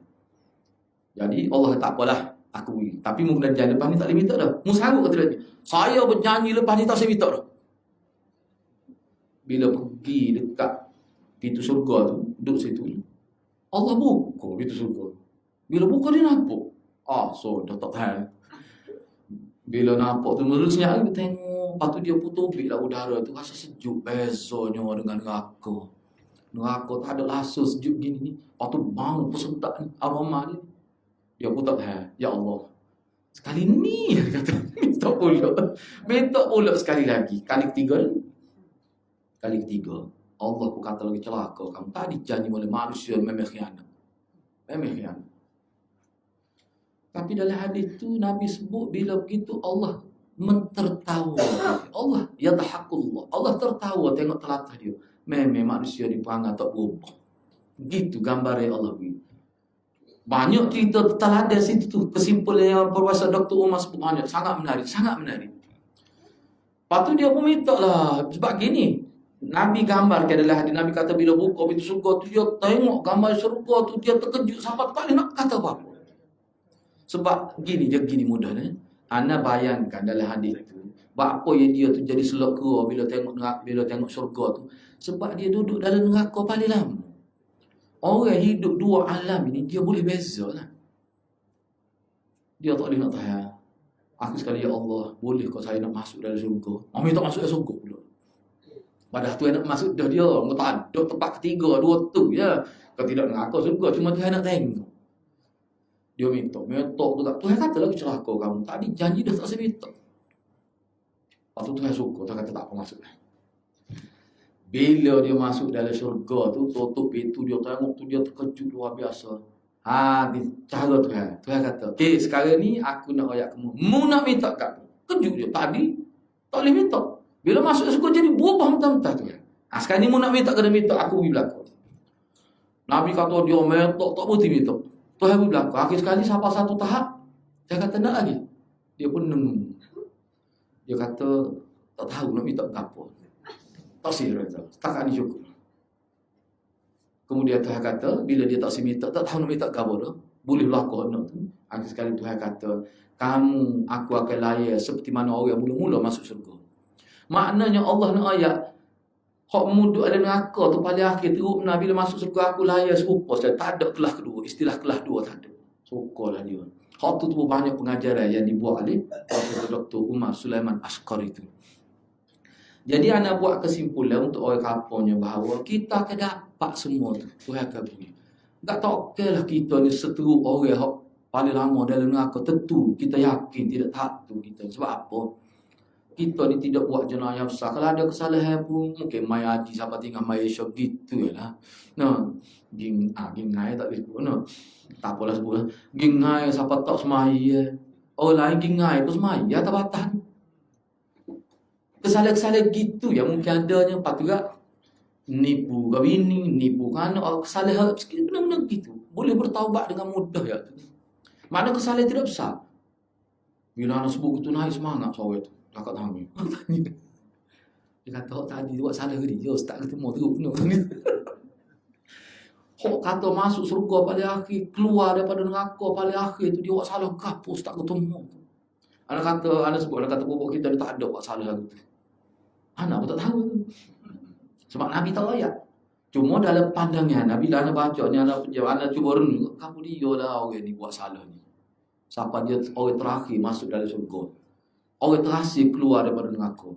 Speaker 1: Jadi Allah tak apalah, aku beri. Tapi mungkin janji lepas ni tak boleh minta dah. Musanggup kata dia. Saya berjanji lepas ni tak saya minta dah. Bila pergi dekat pintu surga tu, duduk situ. Allah buka pintu surga. Bila buka dia nampak. So dah tak tahan. Bila nampak tu mula senyap lagi tengok. Lepas tu dia pun tobiklah udara tu. Rasa sejuk bezanya dengan neraka. Neraka tak ada rasa sejuk gini ni. Lepas tu bau pesentak ni, aroma ni. Dia pun tak tahan. Ya Allah, sekali ni dia kata minta pula sekali lagi. Kali ketiga Allah pun kata lagi celaka kamu. Tadi janji oleh manusia memang khianat. Tapi dalam hadis tu Nabi sebut bila begitu Allah mentertawa. Allah yadhakullah. Allah tertawa tengok telatah dia. Memang manusia di perangai tak berubah. Gitu gambar yang Allah beri. Banyak cerita teladan situ tu. Kesimpulan yang Profesor Dr. Umar sebut banyak. Sangat menarik. Lepas tu dia pun minta lah. Sebab gini, Nabi gambar ke dalam hadis. Nabi kata bila buka pintu surga tu, dia tengok gambar surga tu, dia terkejut sampai tak boleh nak kata apa-apa. Sebab gini mudah ni. Ana bayangkan dalam hadis tu, apa yang dia tu jadi selaka bila tengok surga tu. Sebab dia duduk dalam neraka paling lama. Orang hidup dua alam ini, dia boleh beza lah. Dia tak boleh nak tahan. Aku sekali, ya Allah, boleh kau saya nak masuk dalam surga? Mami tak masuk dalam surga pula. Padahal Tuhan nak masuk dah dia. Kau tak ada tempat ketiga, dua tu ya. Kau tidak nak surga, cuma Tuhan nak tengok. Dia minta tu tak. Tuhan kata lagi celaka kamu. Tadi janji dah tak saya minta. Lepas tu Tuhan suka. Tuhan kata tak apa masuk lah. Bila dia masuk dalam syurga tu, tutup pintu dia tengok tu, dia terkejut luar biasa. Ni cara Tuhan. Tuhan kata, okay, sekarang ni aku nak ayat kamu. Mu nak minta kat aku. Kejut dia. Tadi tak boleh minta. Bila masuk syurga jadi berubah mentah-mentah Tuhan. Sekarang ni mu nak minta kena minta, aku pergi belakang. Nabi kata dia minta, tak berhenti minta. Tuhan pergi belakang. Akhir sekali sampai satu tahap, dia kata nak lagi. Dia pun nengung. Dia kata tak tahu nak minta apa. Tak sihir tu. Setakat ni cukup. Kemudian Tuhan kata, bila dia tak minta, tak tahu nak minta apa dah. Boleh berlaku nak tu. Akhir sekali Tuhan kata, aku akan layak seperti mana orang mula-mula masuk syurga. Maknanya Allah nak ayat, hak muduk ada neraka tu paling akhir teruk benar bila masuk syurga aku layak serupa. Tak ada kelas kedua. Istilah kelas dua tak ada. Syukurlah dia. Hak tu banyak pengajaran yang dibuat oleh Profesor Dr. Umar Sulaiman Ashqar itu. Jadi anda buat kesimpulan untuk orang kampungnya bahawa kita akan dapat semua tu. Tuhan akan beri. Tak tahu okeylah kita ni seteruk orang yang paling lama dalam neraka, tentu kita yakin tidak satu kita. Sebab apa? Kita ni tidak buat jenayah besar. Kalau ada kesalahan pun mungkin mai haji sampai tinggal mai syok gitu je lah. Nah, gingai tak disebut no. Tak apalah sebut lah. Gingai siapa tak semaya. Orang lain gingai pun semaya tak batang. Kesalahan-kesalahan gitu yang mungkin adanya patut juga nipu ke bini, nipu ke anak, kesalahan benar-benar gitu. Boleh bertaubat dengan mudah ya. Mana kesalahan tidak besar. Bila anak sebut itu naik semangat sawah itu. Kakak tanya. Dia kata, oh tadi buat salah ke dia. Tak ketemu teruk. Hok kata masuk surga paling akhir, keluar daripada neraka paling akhir tu dia buat salah kapus tak ketemu. Anak kata bobok kita dia tak ada buat salah gitu. Anak pun tak tahu tu. Sebab Nabi tak ayat. Cuma dalam pandangan Nabi dah baca ni anak cuba renung, kamu dia lah orang ni buat salah ni. Siapa dia orang terakhir masuk dalam surga. Orang terakhir keluar daripada neraka.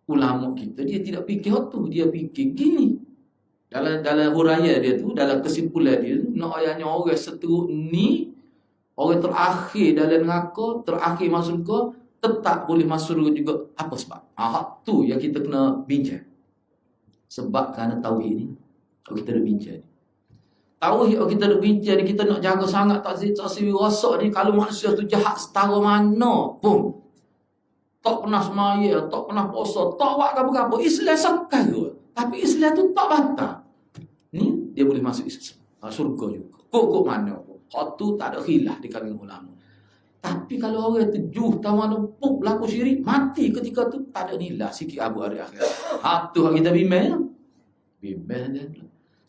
Speaker 1: Ulama kita dia tidak fikir tu, dia fikir gini. Dalam huraian dia tu, dalam kesimpulan dia tu, nak ayatnya orang seteruk ni, orang terakhir dalam neraka, terakhir masuk surga, tetap boleh masuk surga juga. Apa sebab? Hak tu yang kita kena bincang. Sebab kerana tauhid ni, kalau kita nak bincang. Tauhid kalau kita nak bincang ni, kita nak jaga sangat taksir rosak ni. Kalau manusia tu jahat setara mana pun, tak pernah semaya, tak pernah puasa, tak buat apa-apa, Islam sekali. Tapi Islam tu tak batal. Ni dia boleh masuk surga juga. Kok mana pun. Hak tu tak ada khilaf di kalangan ulama. Tapi kalau orang terjuh tahu mana pun berlaku syirik, mati ketika tu tak ada nilai sikit abu hari akhirat. Hak tu kita bimbang. Bimbang dia.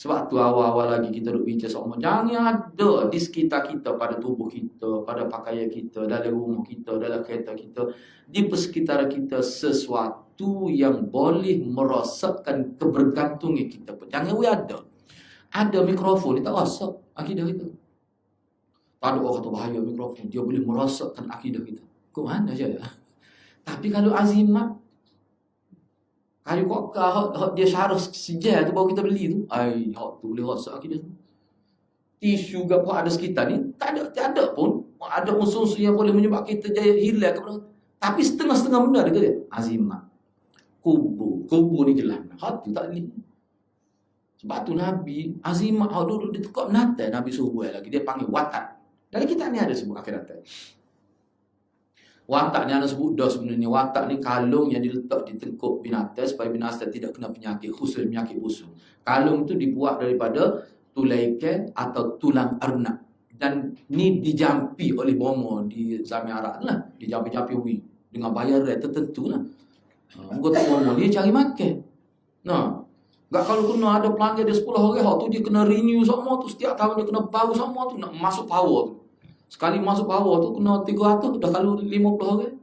Speaker 1: Sebab tu awal-awal lagi kita duk bincang sama. Jangan ada di sekitar kita, pada tubuh kita, pada pakaian kita, dalam rumah kita, dalam kereta kita, di persekitaran kita sesuatu yang boleh merosakkan kebergantungan kita. Jangan ada. Ada mikrofon, dia tak rosak akidah kita. Tak ada orang kata bahaya mikrofon, dia boleh merosakkan akidah kita. Ke mana saja? Tapi kalau azimat, kayu kokah, dia syarah sejar tu baru kita beli tu. Hak tu boleh rosak akidah tu. Tisu ke apa ada sekitar ni, tak ada pun. Ada unsur-unsur yang boleh menyebabkan kita jaya hilang kepada. Tapi setengah-setengah benda ada ke dia? Azimat. Kubur ni jelas. Hak tu tak boleh. Sebab tu Nabi, azimat duduk di tekuk natal, Nabi suruh buat lagi. Dia panggil watak. Dalam kitab ni ada sebut akhirat. Watak ni ada sebut dah sebenarnya. Watak ni kalung yang diletak di tengkuk binatang supaya binatang tidak kena penyakit, khusus penyakit busuk. Kalung tu dibuat daripada tulai ikan atau tulang arnab. Dan ni dijampi oleh bomo di zaman Arab lah. Dijampi-jampi dengan bayaran tertentu lah. Muka tu bomo dia cari makan. Nah, tak kalau kena ada pelanggan dia 10 orang, tu dia kena renew semua tu. Setiap tahun dia kena baru semua tu. Nak masuk power tu. Sekali masuk power tu kena 300, dah kalau 50 orang.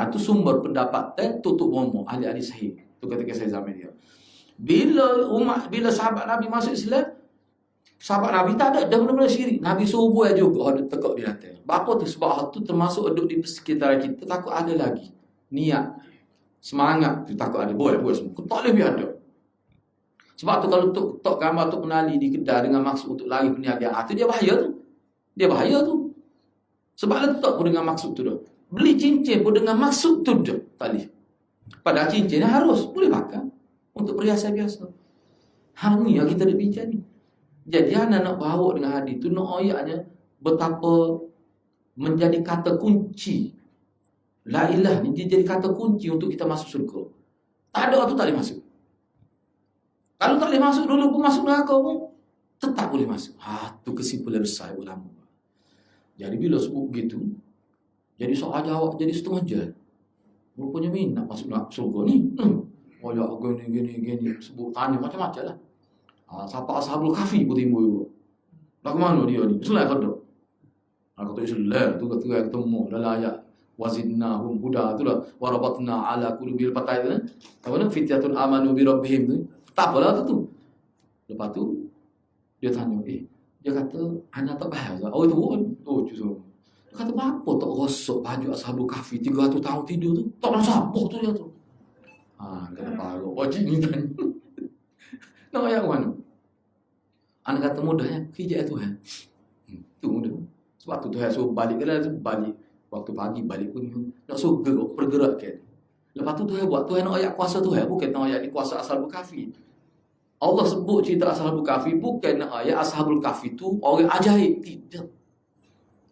Speaker 1: Itu sumber pendapatan tutup bomo ahli-ahli sahih. Tu ketika saya zaman dia. Bila sahabat Nabi masuk Islam, sahabat Nabi tak ada benar-benar syirik. Nabi suruh buat juga ada tekak binatang. Apa tu? Sebab tu termasuk duduk di sekitar kita, takut ada lagi. Niat, semangat tu takut ada. Buat semua. Tak boleh ada. Sebab tu kalau tok gambar tu penali di kedai dengan maksud untuk lari perniagaan, tu dia bahaya tu. Dia bahaya tu. Sebab letak pun dengan maksud tu dah. Beli cincin pun dengan maksud tu dah. Tak boleh. Padahal cincin harus boleh pakai untuk perhiasan biasa. Hal ni yang kita nak bincang ni. Jadi anak nak bawa dengan hadis tu, nak ayatnya betapa menjadi kata kunci. La ilah ni dia jadi kata kunci untuk kita masuk surga. Tak ada tu tak boleh masuk. Kalau tak boleh masuk dulu pun masuk neraka pun tetap boleh masuk. Tu kesimpulan besar ulama. Jadi bila sebut begitu, jadi soal jawab jadi setengah jam. Rupanya minat masuk surga ni. Ya gini sebut tanya macam-macam lah. Siapa Ashabul Kahfi pun timbul juga. Nak ke mana dia ni? Islam kata. Kata Islam tu kata yang ketemu dalam ayat wazidnahum huda tu lah. Warabatna ala qulubil patai tu. Apa nama? Fityatun amanu bi rabbihim tu. Tak apalah tu. Lepas tu dia tanya, dia kata anak tak bahaya. Oh itu justru. Dia kata apa tak rosak baju Ashabul Kahfi 300 tahun tidur tu? Tak pernah sabar tu dia tu. Kena paruk. Wajib ni tanya. Nak ayat mana? Anak kata mudahnya hijab Tuhan. Tu dah. Sebab tu Tuhan suruh balik ke dalam, balik waktu pagi balik pun nak suruh gerak, pergerakan. Lepas tu Tuhan buat, Tuhan nak ayat kuasa Tuhan, bukan nak ayat ni kuasa Ashabul Kahfi. Allah sebut cerita Ashabul Kahfi bukan nak ayat Ashabul Kahfi tu orang ajaib, tidak.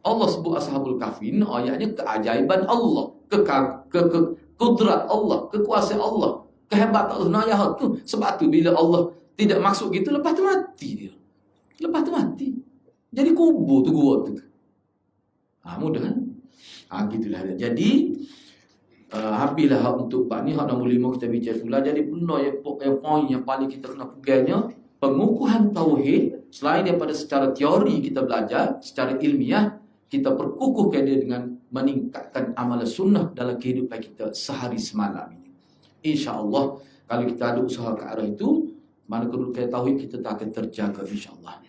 Speaker 1: Allah sebut Ashabul Kahfi nak ayatnya keajaiban Allah, kudrat Allah, kekuasaan Allah, kehebatan Allah, nak ayat tu. Sebab tu bila Allah tidak maksud gitu, lepas tu mati dia. Lepas tu mati. Jadi kubur tu gua tu. Mudah kan? Gitulah. Jadi habislah hak untuk bab ni, hak nombor 5 kita bincang pula. Jadi benda yang poin yang paling kita kena pegangnya, pengukuhan tauhid selain daripada secara teori kita belajar, secara ilmiah kita perkukuhkan dia dengan meningkatkan amalan sunnah dalam kehidupan kita sehari semalam ini. InsyaAllah kalau kita ada usaha ke arah itu, mana kedudukan tauhid kita tak akan terjaga insyaAllah.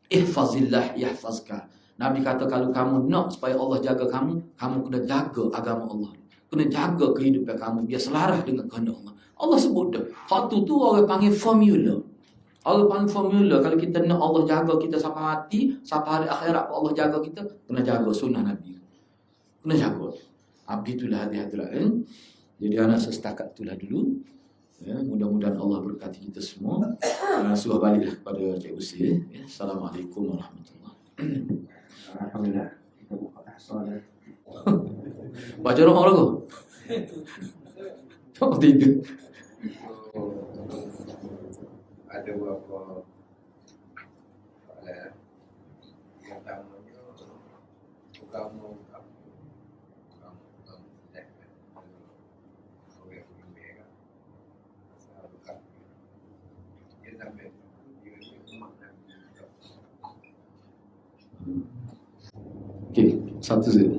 Speaker 1: Ihfazillah yahfazka. Nabi kata kalau kamu nak supaya Allah jaga kamu, kamu kena jaga agama Allah. Kena jaga kehidupan kamu biar selaras dengan kehendak Allah. Allah sebut dah. Hak tu orang panggil formula. Orang panggil formula. Kalau kita nak Allah jaga kita sampai mati, sampai hari akhirat Allah jaga kita, kena jaga sunnah Nabi. Kena jaga. Begitulah hati-hatilah. Jadi anak setakat itulah dulu. Ya, mudah-mudahan Allah berkati kita semua. Suruh baliklah kepada Cikgu Sir. Ya, Assalamualaikum warahmatullahi wabarakatuh.
Speaker 2: Alhamdulillah, kita buka soalan.
Speaker 1: Baca rumah orang tu. Tak tidur.
Speaker 2: Ada beberapa soalan. Yang pertamanya, kamu sedangkan orang yang merah, asal bukan dia sampai dia makna.
Speaker 1: Okey, satu ya.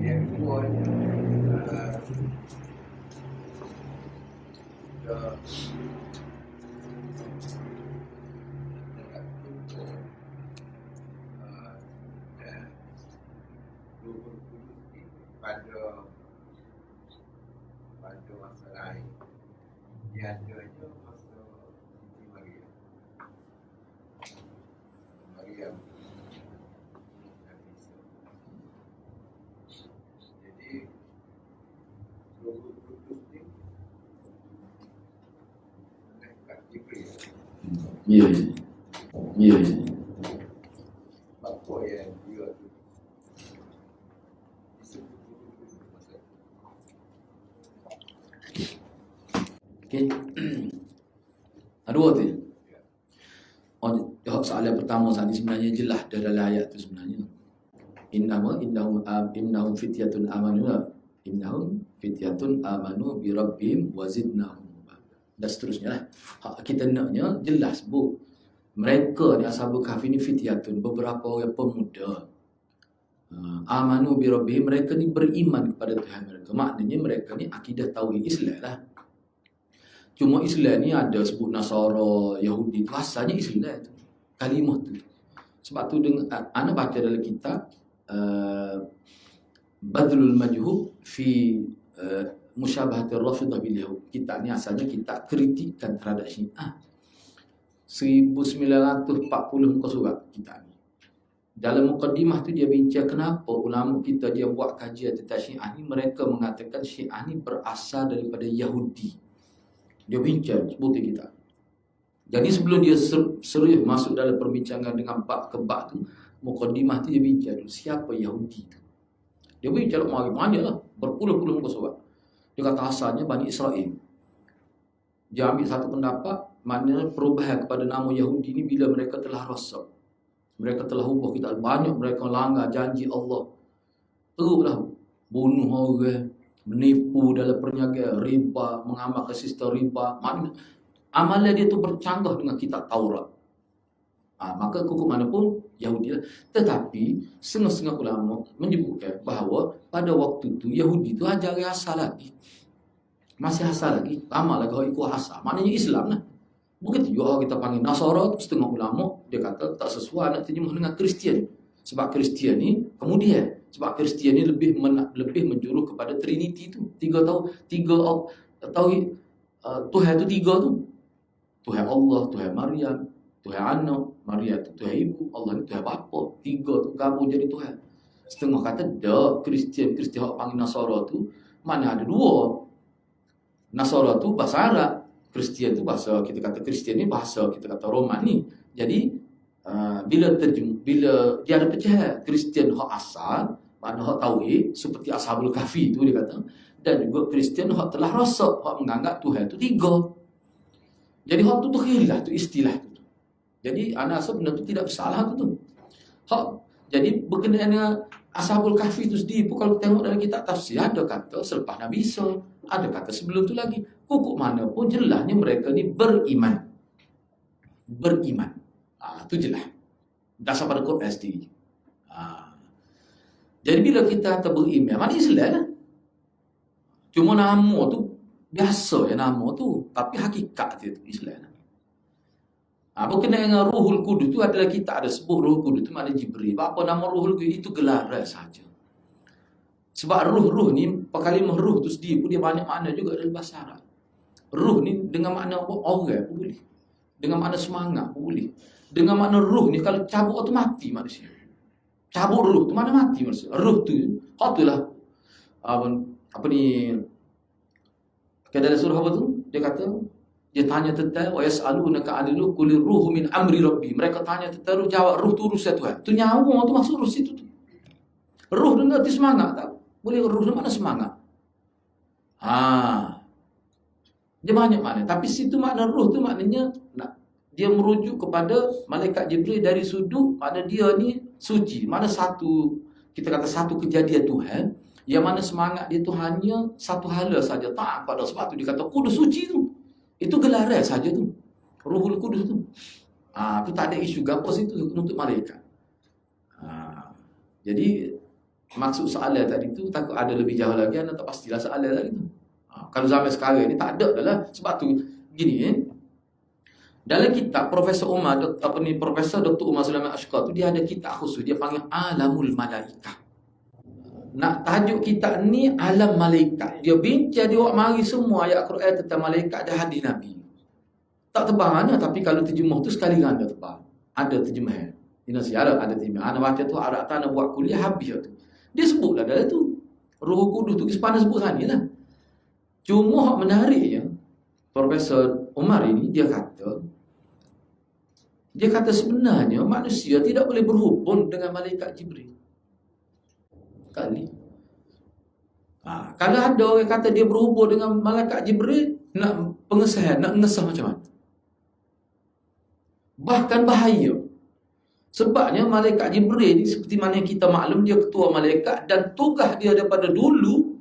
Speaker 2: Yang kedua pada masa lain dia adanya masa Maria jadi kudus ni malaikat Jibril.
Speaker 1: Ya.
Speaker 2: Apa yang dia tu disebut kudus masa.
Speaker 1: Okey. Ada tu. Jawab soalan pertama saat ni sebenarnya jelas dalam ayat tu sebenarnya. Innahum fityatun amanu bi rabbihim wa zidnahum. Dan seterusnya lah. Kita naknya jelas bu. Mereka ni Ashabul Kahfi ni fityatun, beberapa orang pemuda. Amanu bi rabbihim, mereka ni beriman kepada Tuhan mereka. Maknanya mereka ni akidah tauhid Islam lah. Cuma Islam ni ada sebut Nasara, Yahudi tu asalnya Islam tu. Kalimah tu. Sebab tu dengan ana baca dalam kitab Badlul Majhub fi Musyabahatir Rafidah bil Yahud. Kitab ni asalnya kitab kritikan terhadap Syiah. 1940 muka surat kitab ni. Dalam mukadimah tu dia bincang kenapa ulama kita dia buat kajian tentang Syiah ni, mereka mengatakan Syiah ni berasal daripada Yahudi. Dia bincang sebut kitab. Jadi sebelum dia serius masuk dalam perbincangan dengan bab ke bab tu, mukadimah tu dia bincang dulu siapa Yahudi tu. Dia bincang banyak lah, berpuluh-puluh muka surat. Dia kata asalnya Bani Israel. Dia ambil satu pendapat, mana perubahan kepada nama Yahudi ni bila mereka telah rosak. Mereka telah ubah kita, banyak mereka langgar janji Allah. Teruslah bunuh orang, menipu dalam perniagaan, riba, mengamalkan sistem riba. Maknanya amalan dia tu bercanggah dengan kitab Taurat. Maka hukum mana pun Yahudi lah. Tetapi setengah-setengah ulama menyebutkan bahawa pada waktu tu Yahudi tu ajar asal lagi. Masih asal lagi. Lama lagi ikut asal. Maknanya Islam lah. Begitu juga kita panggil Nasara, setengah ulama dia kata tak sesuai nak terjemah dengan Kristian. Sebab Kristian ni kemudian. Sebab Kristian ni lebih menjuru kepada Trinity tu. Tiga tauhid Tuhan tu tiga tu. Tuhan Allah, Tuhan Maryam, Tuhan Anak. Maria tu Tuhan ibu, Allah ni Tuhan bapa. Tiga tu gabung jadi Tuhan. Setengah kata dak, Kristian hak panggil Nasara tu mana ada dua. Nasara tu bahasa Arab, Kristian tu bahasa kita kata Kristian ni bahasa kita kata Roman ni. Jadi bila dia ada pecah Kristian hak asal, mana hak tauhid seperti Ashabul Kahfi tu dia kata, dan juga Kristian hak telah rosak, hak menganggap Tuhan tu tiga. Jadi hak tu khilaf tu istilah tu. Jadi ana rasa benda tu tidak bersalah tu. Hak jadi berkenaan dengan Ashabul Kahfi tu sendiri pun kalau tengok dalam kitab tafsir ada kata selepas Nabi Isa, ada kata sebelum tu lagi. Pokok mana pun jelasnya mereka ni beriman. Beriman. Itu jelas. Dasar pada Quran sendiri. Jadi bila kita kata beriman, mana Islam lah. Cuma nama tu biasa ya nama tu, tapi hakikat dia tu Islam. Berkenaan dengan Ruhul Qudus tu adalah kita ada sebut Ruhul Qudus tu makna Jibril. Apa nama Ruhul Qudus itu gelaran saja. Sebab ruh ni, kalimah ruh tu sendiri pun dia banyak makna juga dalam bahasa Arab. Ruh ni dengan makna orang pun boleh. Dengan makna semangat pun boleh. Dengan makna ruh ni kalau cabut tu mati manusia. Cabut ruh tu mana mati manusia. Ruh tu, itulah apa ni dalam surah apa tu? Dia kata dia tanya tentang wa yas'alunaka 'anil quli ruhu min amri rabbi. Mereka tanya tentang ruh, jawab ruh tu urusan Tuhan. Tu nyawa tu masuk ruh situ tu. Ruh tu nanti semangat tak? Boleh ruh tu mana semangat? Dia banyak makna. Tapi situ makna ruh tu maknanya dia merujuk kepada malaikat Jibril dari sudut mana dia ni suci. Mana satu kita kata satu kejadian Tuhan yang mana semangat dia tu hanya satu hala saja, taat pada sebab tu dia kata kudus suci tu. Itu gelaran saja tu. Ruhul Qudus tu. Tu tak ada isu gapo situ untuk malaikat. Jadi maksud soalan tadi tu takut ada lebih jauh lagi, anda tak pastilah soalan tadi tu. Kalau zaman sekarang ni tak ada dah lah. Sebab tu gini dalam kitab Profesor Dr. Umar Sulaiman Ashqar tu dia ada kitab khusus dia panggil Alamul Malaikah. Nak tajuk kitab ni alam malaikat. Dia bincang, dia buat mari semua ayat Quran tentang malaikat dan hadis Nabi. Tak tebal mana, tapi kalau terjemah tu sekali ganda tebal. Ada terjemahan. Dinasi Arab ada terjemahan. Ana baca tu Arab tanah buat kuliah habis tu. Dia sebutlah dalam tu. Ruh Qudus tu sepana sebut sana lah. Cuma hak menariknya Profesor Umar ini dia kata sebenarnya manusia tidak boleh berhubung dengan malaikat Jibril. Kali. Kalau ada orang kata dia berhubung dengan malaikat Jibril, nak pengesahan, nak mengesah macam mana? Bahkan bahaya. Sebabnya malaikat Jibril ni seperti mana yang kita maklum dia ketua malaikat dan tugas dia daripada dulu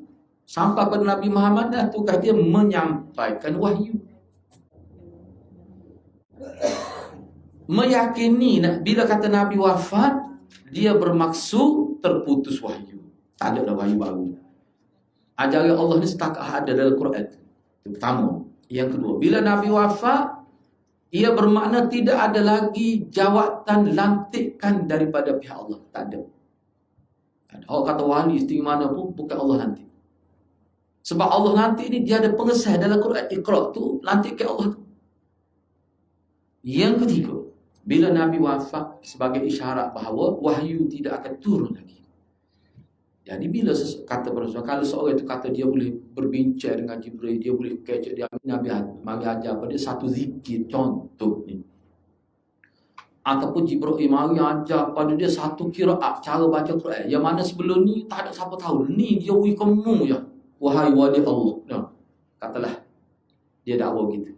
Speaker 1: sampai pada Nabi Muhammad dah tugas dia menyampaikan wahyu. Meyakini bila kata Nabi wafat dia bermaksud terputus wahyu. Tak ada dah wahyu baru. Ajaran Allah ni setakat ada dalam Quran. Itu pertama. Yang kedua, bila Nabi wafat, ia bermakna tidak ada lagi jawatan lantikan daripada pihak Allah. Tak ada. Orang kata wali setinggi mana pun bukan Allah lantik. Sebab Allah lantik ni dia ada pengesahan dalam Quran. Iqra tu lantikkan Allah tu. Yang ketiga, bila Nabi wafat sebagai isyarat bahawa wahyu tidak akan turun lagi. Jadi bila kata Rasulullah, kalau seorang itu kata dia boleh berbincang dengan Jibril, dia boleh kecek dia, Nabi mari ajar pada satu zikir contoh ni. Ataupun Jibril mari ajar pada dia satu qiraat cara baca Quran yang mana sebelum ni tak ada siapa tahu. Ni dia wikamu ya. Wahai wali Allah. Nah, katalah dia dakwa gitu.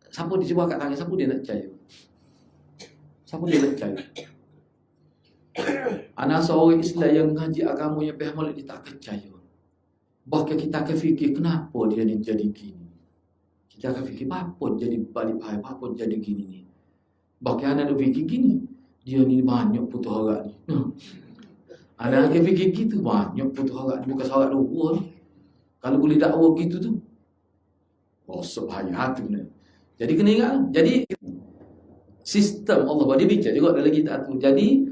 Speaker 1: Siapa dia cuba kat tangan, siapa dia nak percaya? Siapa dia nak percaya? Anak seorang Islam yang mengaji agama yang pihak Malik dia tak percaya. Bahkan kita akan fikir kenapa dia ni jadi gini. Kita akan fikir apa jadi balik bahaya, apa jadi gini ni. Bahkan anak ada fikir gini, dia ni banyak putus harap ni. Anak akan fikir gitu, banyak putus harap ni. Bukan harap dua ni. Kalau boleh dakwa gitu tu, bahaya hati ni. Jadi kena ingat. Jadi sistem Allah dia bincang juga dalam kitab tu. Jadi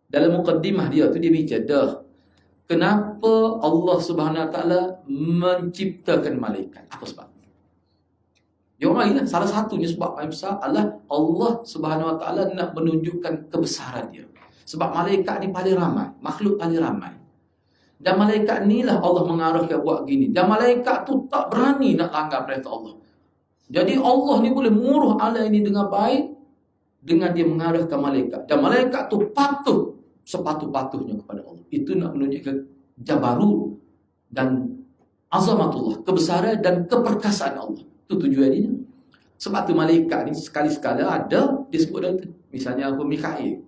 Speaker 1: dalam mukaddimah dia tu dia bincang dah kenapa Allah Subhanahu Wa Taala menciptakan malaikat. Apa sebab? Dia orang lain, salah satunya sebab paling besar adalah Allah Subhanahu Wa Taala nak menunjukkan kebesaran dia. Sebab malaikat ni paling ramai, makhluk paling ramai. Dan malaikat ni lah Allah mengarahkan buat gini. Dan malaikat tu tak berani nak langgar perintah Allah. Jadi Allah ni boleh menguruh alam ini dengan baik dengan dia mengarahkan malaikat. Dan malaikat tu patuh sepatuh-patuhnya kepada Allah. Itu nak menunjukkan jabarut dan azamatullah, kebesaran dan keperkasaan Allah. Itu tujuan dia. Sebab tu malaikat ni sekali-sekala ada disebut dalam tu. Misalnya apa, Mikail.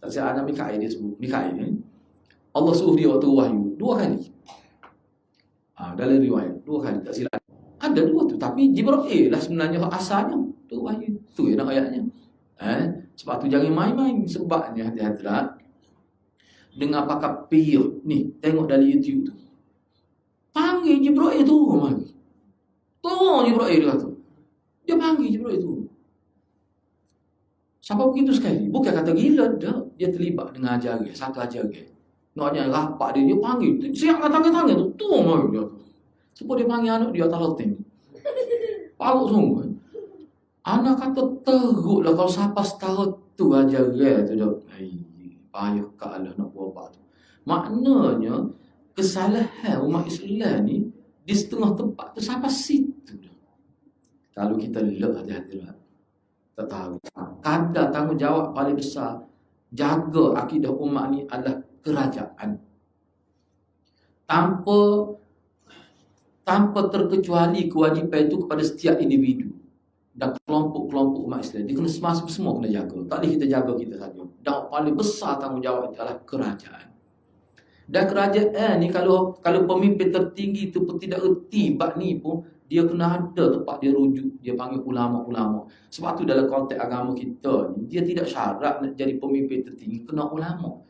Speaker 1: Tak silap anak Mikail dia sebut. Mikail ni Allah suruh dia waktu wahyu 2 kali. Dalam riwayat 2 kali, tak silap. Ada 2 tu, tapi Jibril lah sebenarnya asalnya tu wahyu. Tu yang nak ayatnya. Sebab tu jangan main-main. Sebabnya hati-hati dengan pakai piyuh ni, tengok dari YouTube tu. Panggil Jibril tu mari. Tu Jibril dia kata. Dia panggil Jibril tu. Siapa begitu sekali? Bukan kata gila dah. Dia terlibat dengan ajaran, satu ajaran. Naknya rapat dia panggil. Siap tangan-tangan tu. Tu mari dia. Sebab dia panggil anak dia atas loteng. Parut semua. Anak kata teruk lah kalau siapa setara tu ajaran tu dah. Payah kalah nak buat apa tu. Maknanya kesalahan umat Islam ni di setengah tempat tu sampai situ. Kalau kita lelak hati-hati lah. Tak tahu. Kadar tanggungjawab paling besar jaga akidah umat ni adalah kerajaan. Tanpa terkecuali kewajipan itu kepada setiap individu dan kelompok-kelompok umat Islam. Dia kena semua kena jaga. Tak boleh kita jaga kita saja. Dan paling besar tanggungjawab itu adalah kerajaan. Dan kerajaan ni kalau pemimpin tertinggi itu pun tidak erti bab ni pun, dia kena ada tempat dia rujuk. Dia panggil ulama-ulama. Sebab tu dalam konteks agama kita ni, dia tidak syarat nak jadi pemimpin tertinggi kena ulama.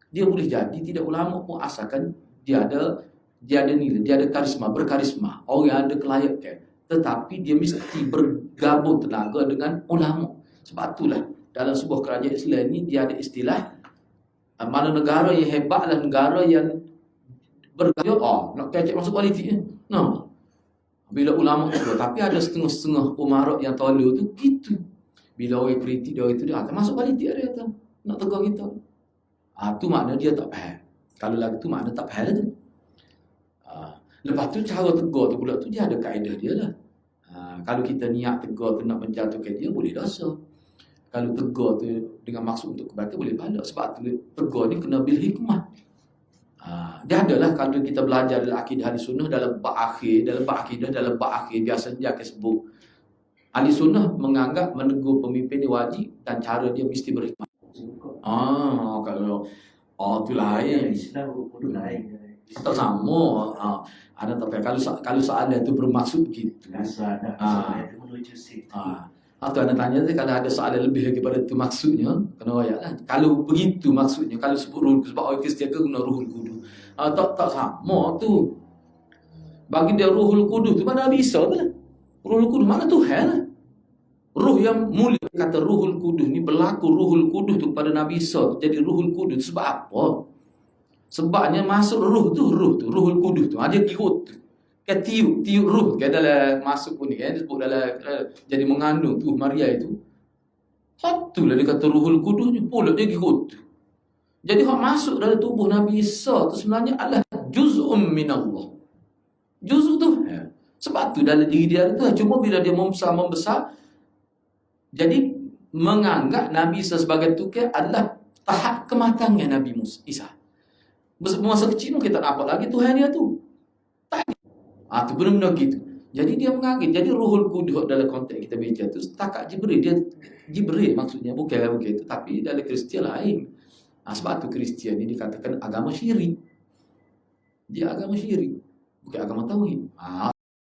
Speaker 1: Dia boleh jadi tidak ulama pun asalkan dia ada nilai, dia ada karisma, berkarisma, orang ada kelayakan. Tetapi dia mesti bergabung tenaga dengan ulama. Sebab itulah dalam sebuah kerajaan Islam ni dia ada istilah mana negara yang hebat adalah negara yang bergabung. Nak kecek masuk politik ni. Bila ulama tu, tapi ada setengah-setengah umarat yang tolol tu gitu. Bila orang kritik dia itu dia akan masuk politik dia kata. Nak tegur kita. Tu makna dia tak faham. Kalau lagu tu makna tak faham tu. Lepas tu cara tegur tu pula tu dia ada kaedah dia lah. Kalau kita niat tegur tu nak menjatuhkan dia, boleh dosa. Kalau tegur tu dengan maksud untuk kebaikan, boleh pahala. Sebab tu tegur ni kena bil hikmah. Dia adalah kalau kita belajar dalam akidah ahli sunnah dalam bab akhir biasanya dia akan sebut ahli sunnah menganggap menegur pemimpin ni wajib dan cara dia mesti berhikmah. Kalau tu lain. Tak sama. Ada tapi kalau soalan itu bermaksud begitu. Atau anda tanya kalau ada soalan lebih daripada itu maksudnya, kena ayatlah. Kalau begitu maksudnya, kalau sebut ruhul kudus, sebab orang Kristian ke guna ruhul kudus. Tak sama tu. Bagi dia ruhul kudus tu mana bisa tu lah. Ruhul kudus mana Tuhan lah. Ruh yang mulia kata ruhul kudus ni berlaku ruhul kudus tu pada Nabi Isa jadi ruhul kudus sebab apa? Sebabnya masuk ruh tu ruhul kudus tu. Dia kirut tu. Kan tiup ruh kan dalam masuk pun ni kan disebut dalam jadi mengandung tu Maria itu. Satulah dia kata ruhul kudus ni pula dia kirut tu. Jadi hak masuk dalam tubuh Nabi Isa tu sebenarnya adalah juz'um minallah. Juz' tu. Sebab tu dalam diri dia tu cuma bila dia membesar jadi menganggap Nabi Isa sebagai tukar adalah tahap kematangan Nabi Isa. Masa kecil kita tak nampak lagi Tuhan dia tu. Tak. Tu benar-benar gitu. Jadi dia menganggap. Jadi ruhul kudus dalam konteks kita bicara tu setakat Jibril. Dia Jibril maksudnya bukan begitu. Tapi dalam Kristian lain. Sebab tu Kristian ni dikatakan agama syirik. Dia agama syirik. Bukan agama tauhid.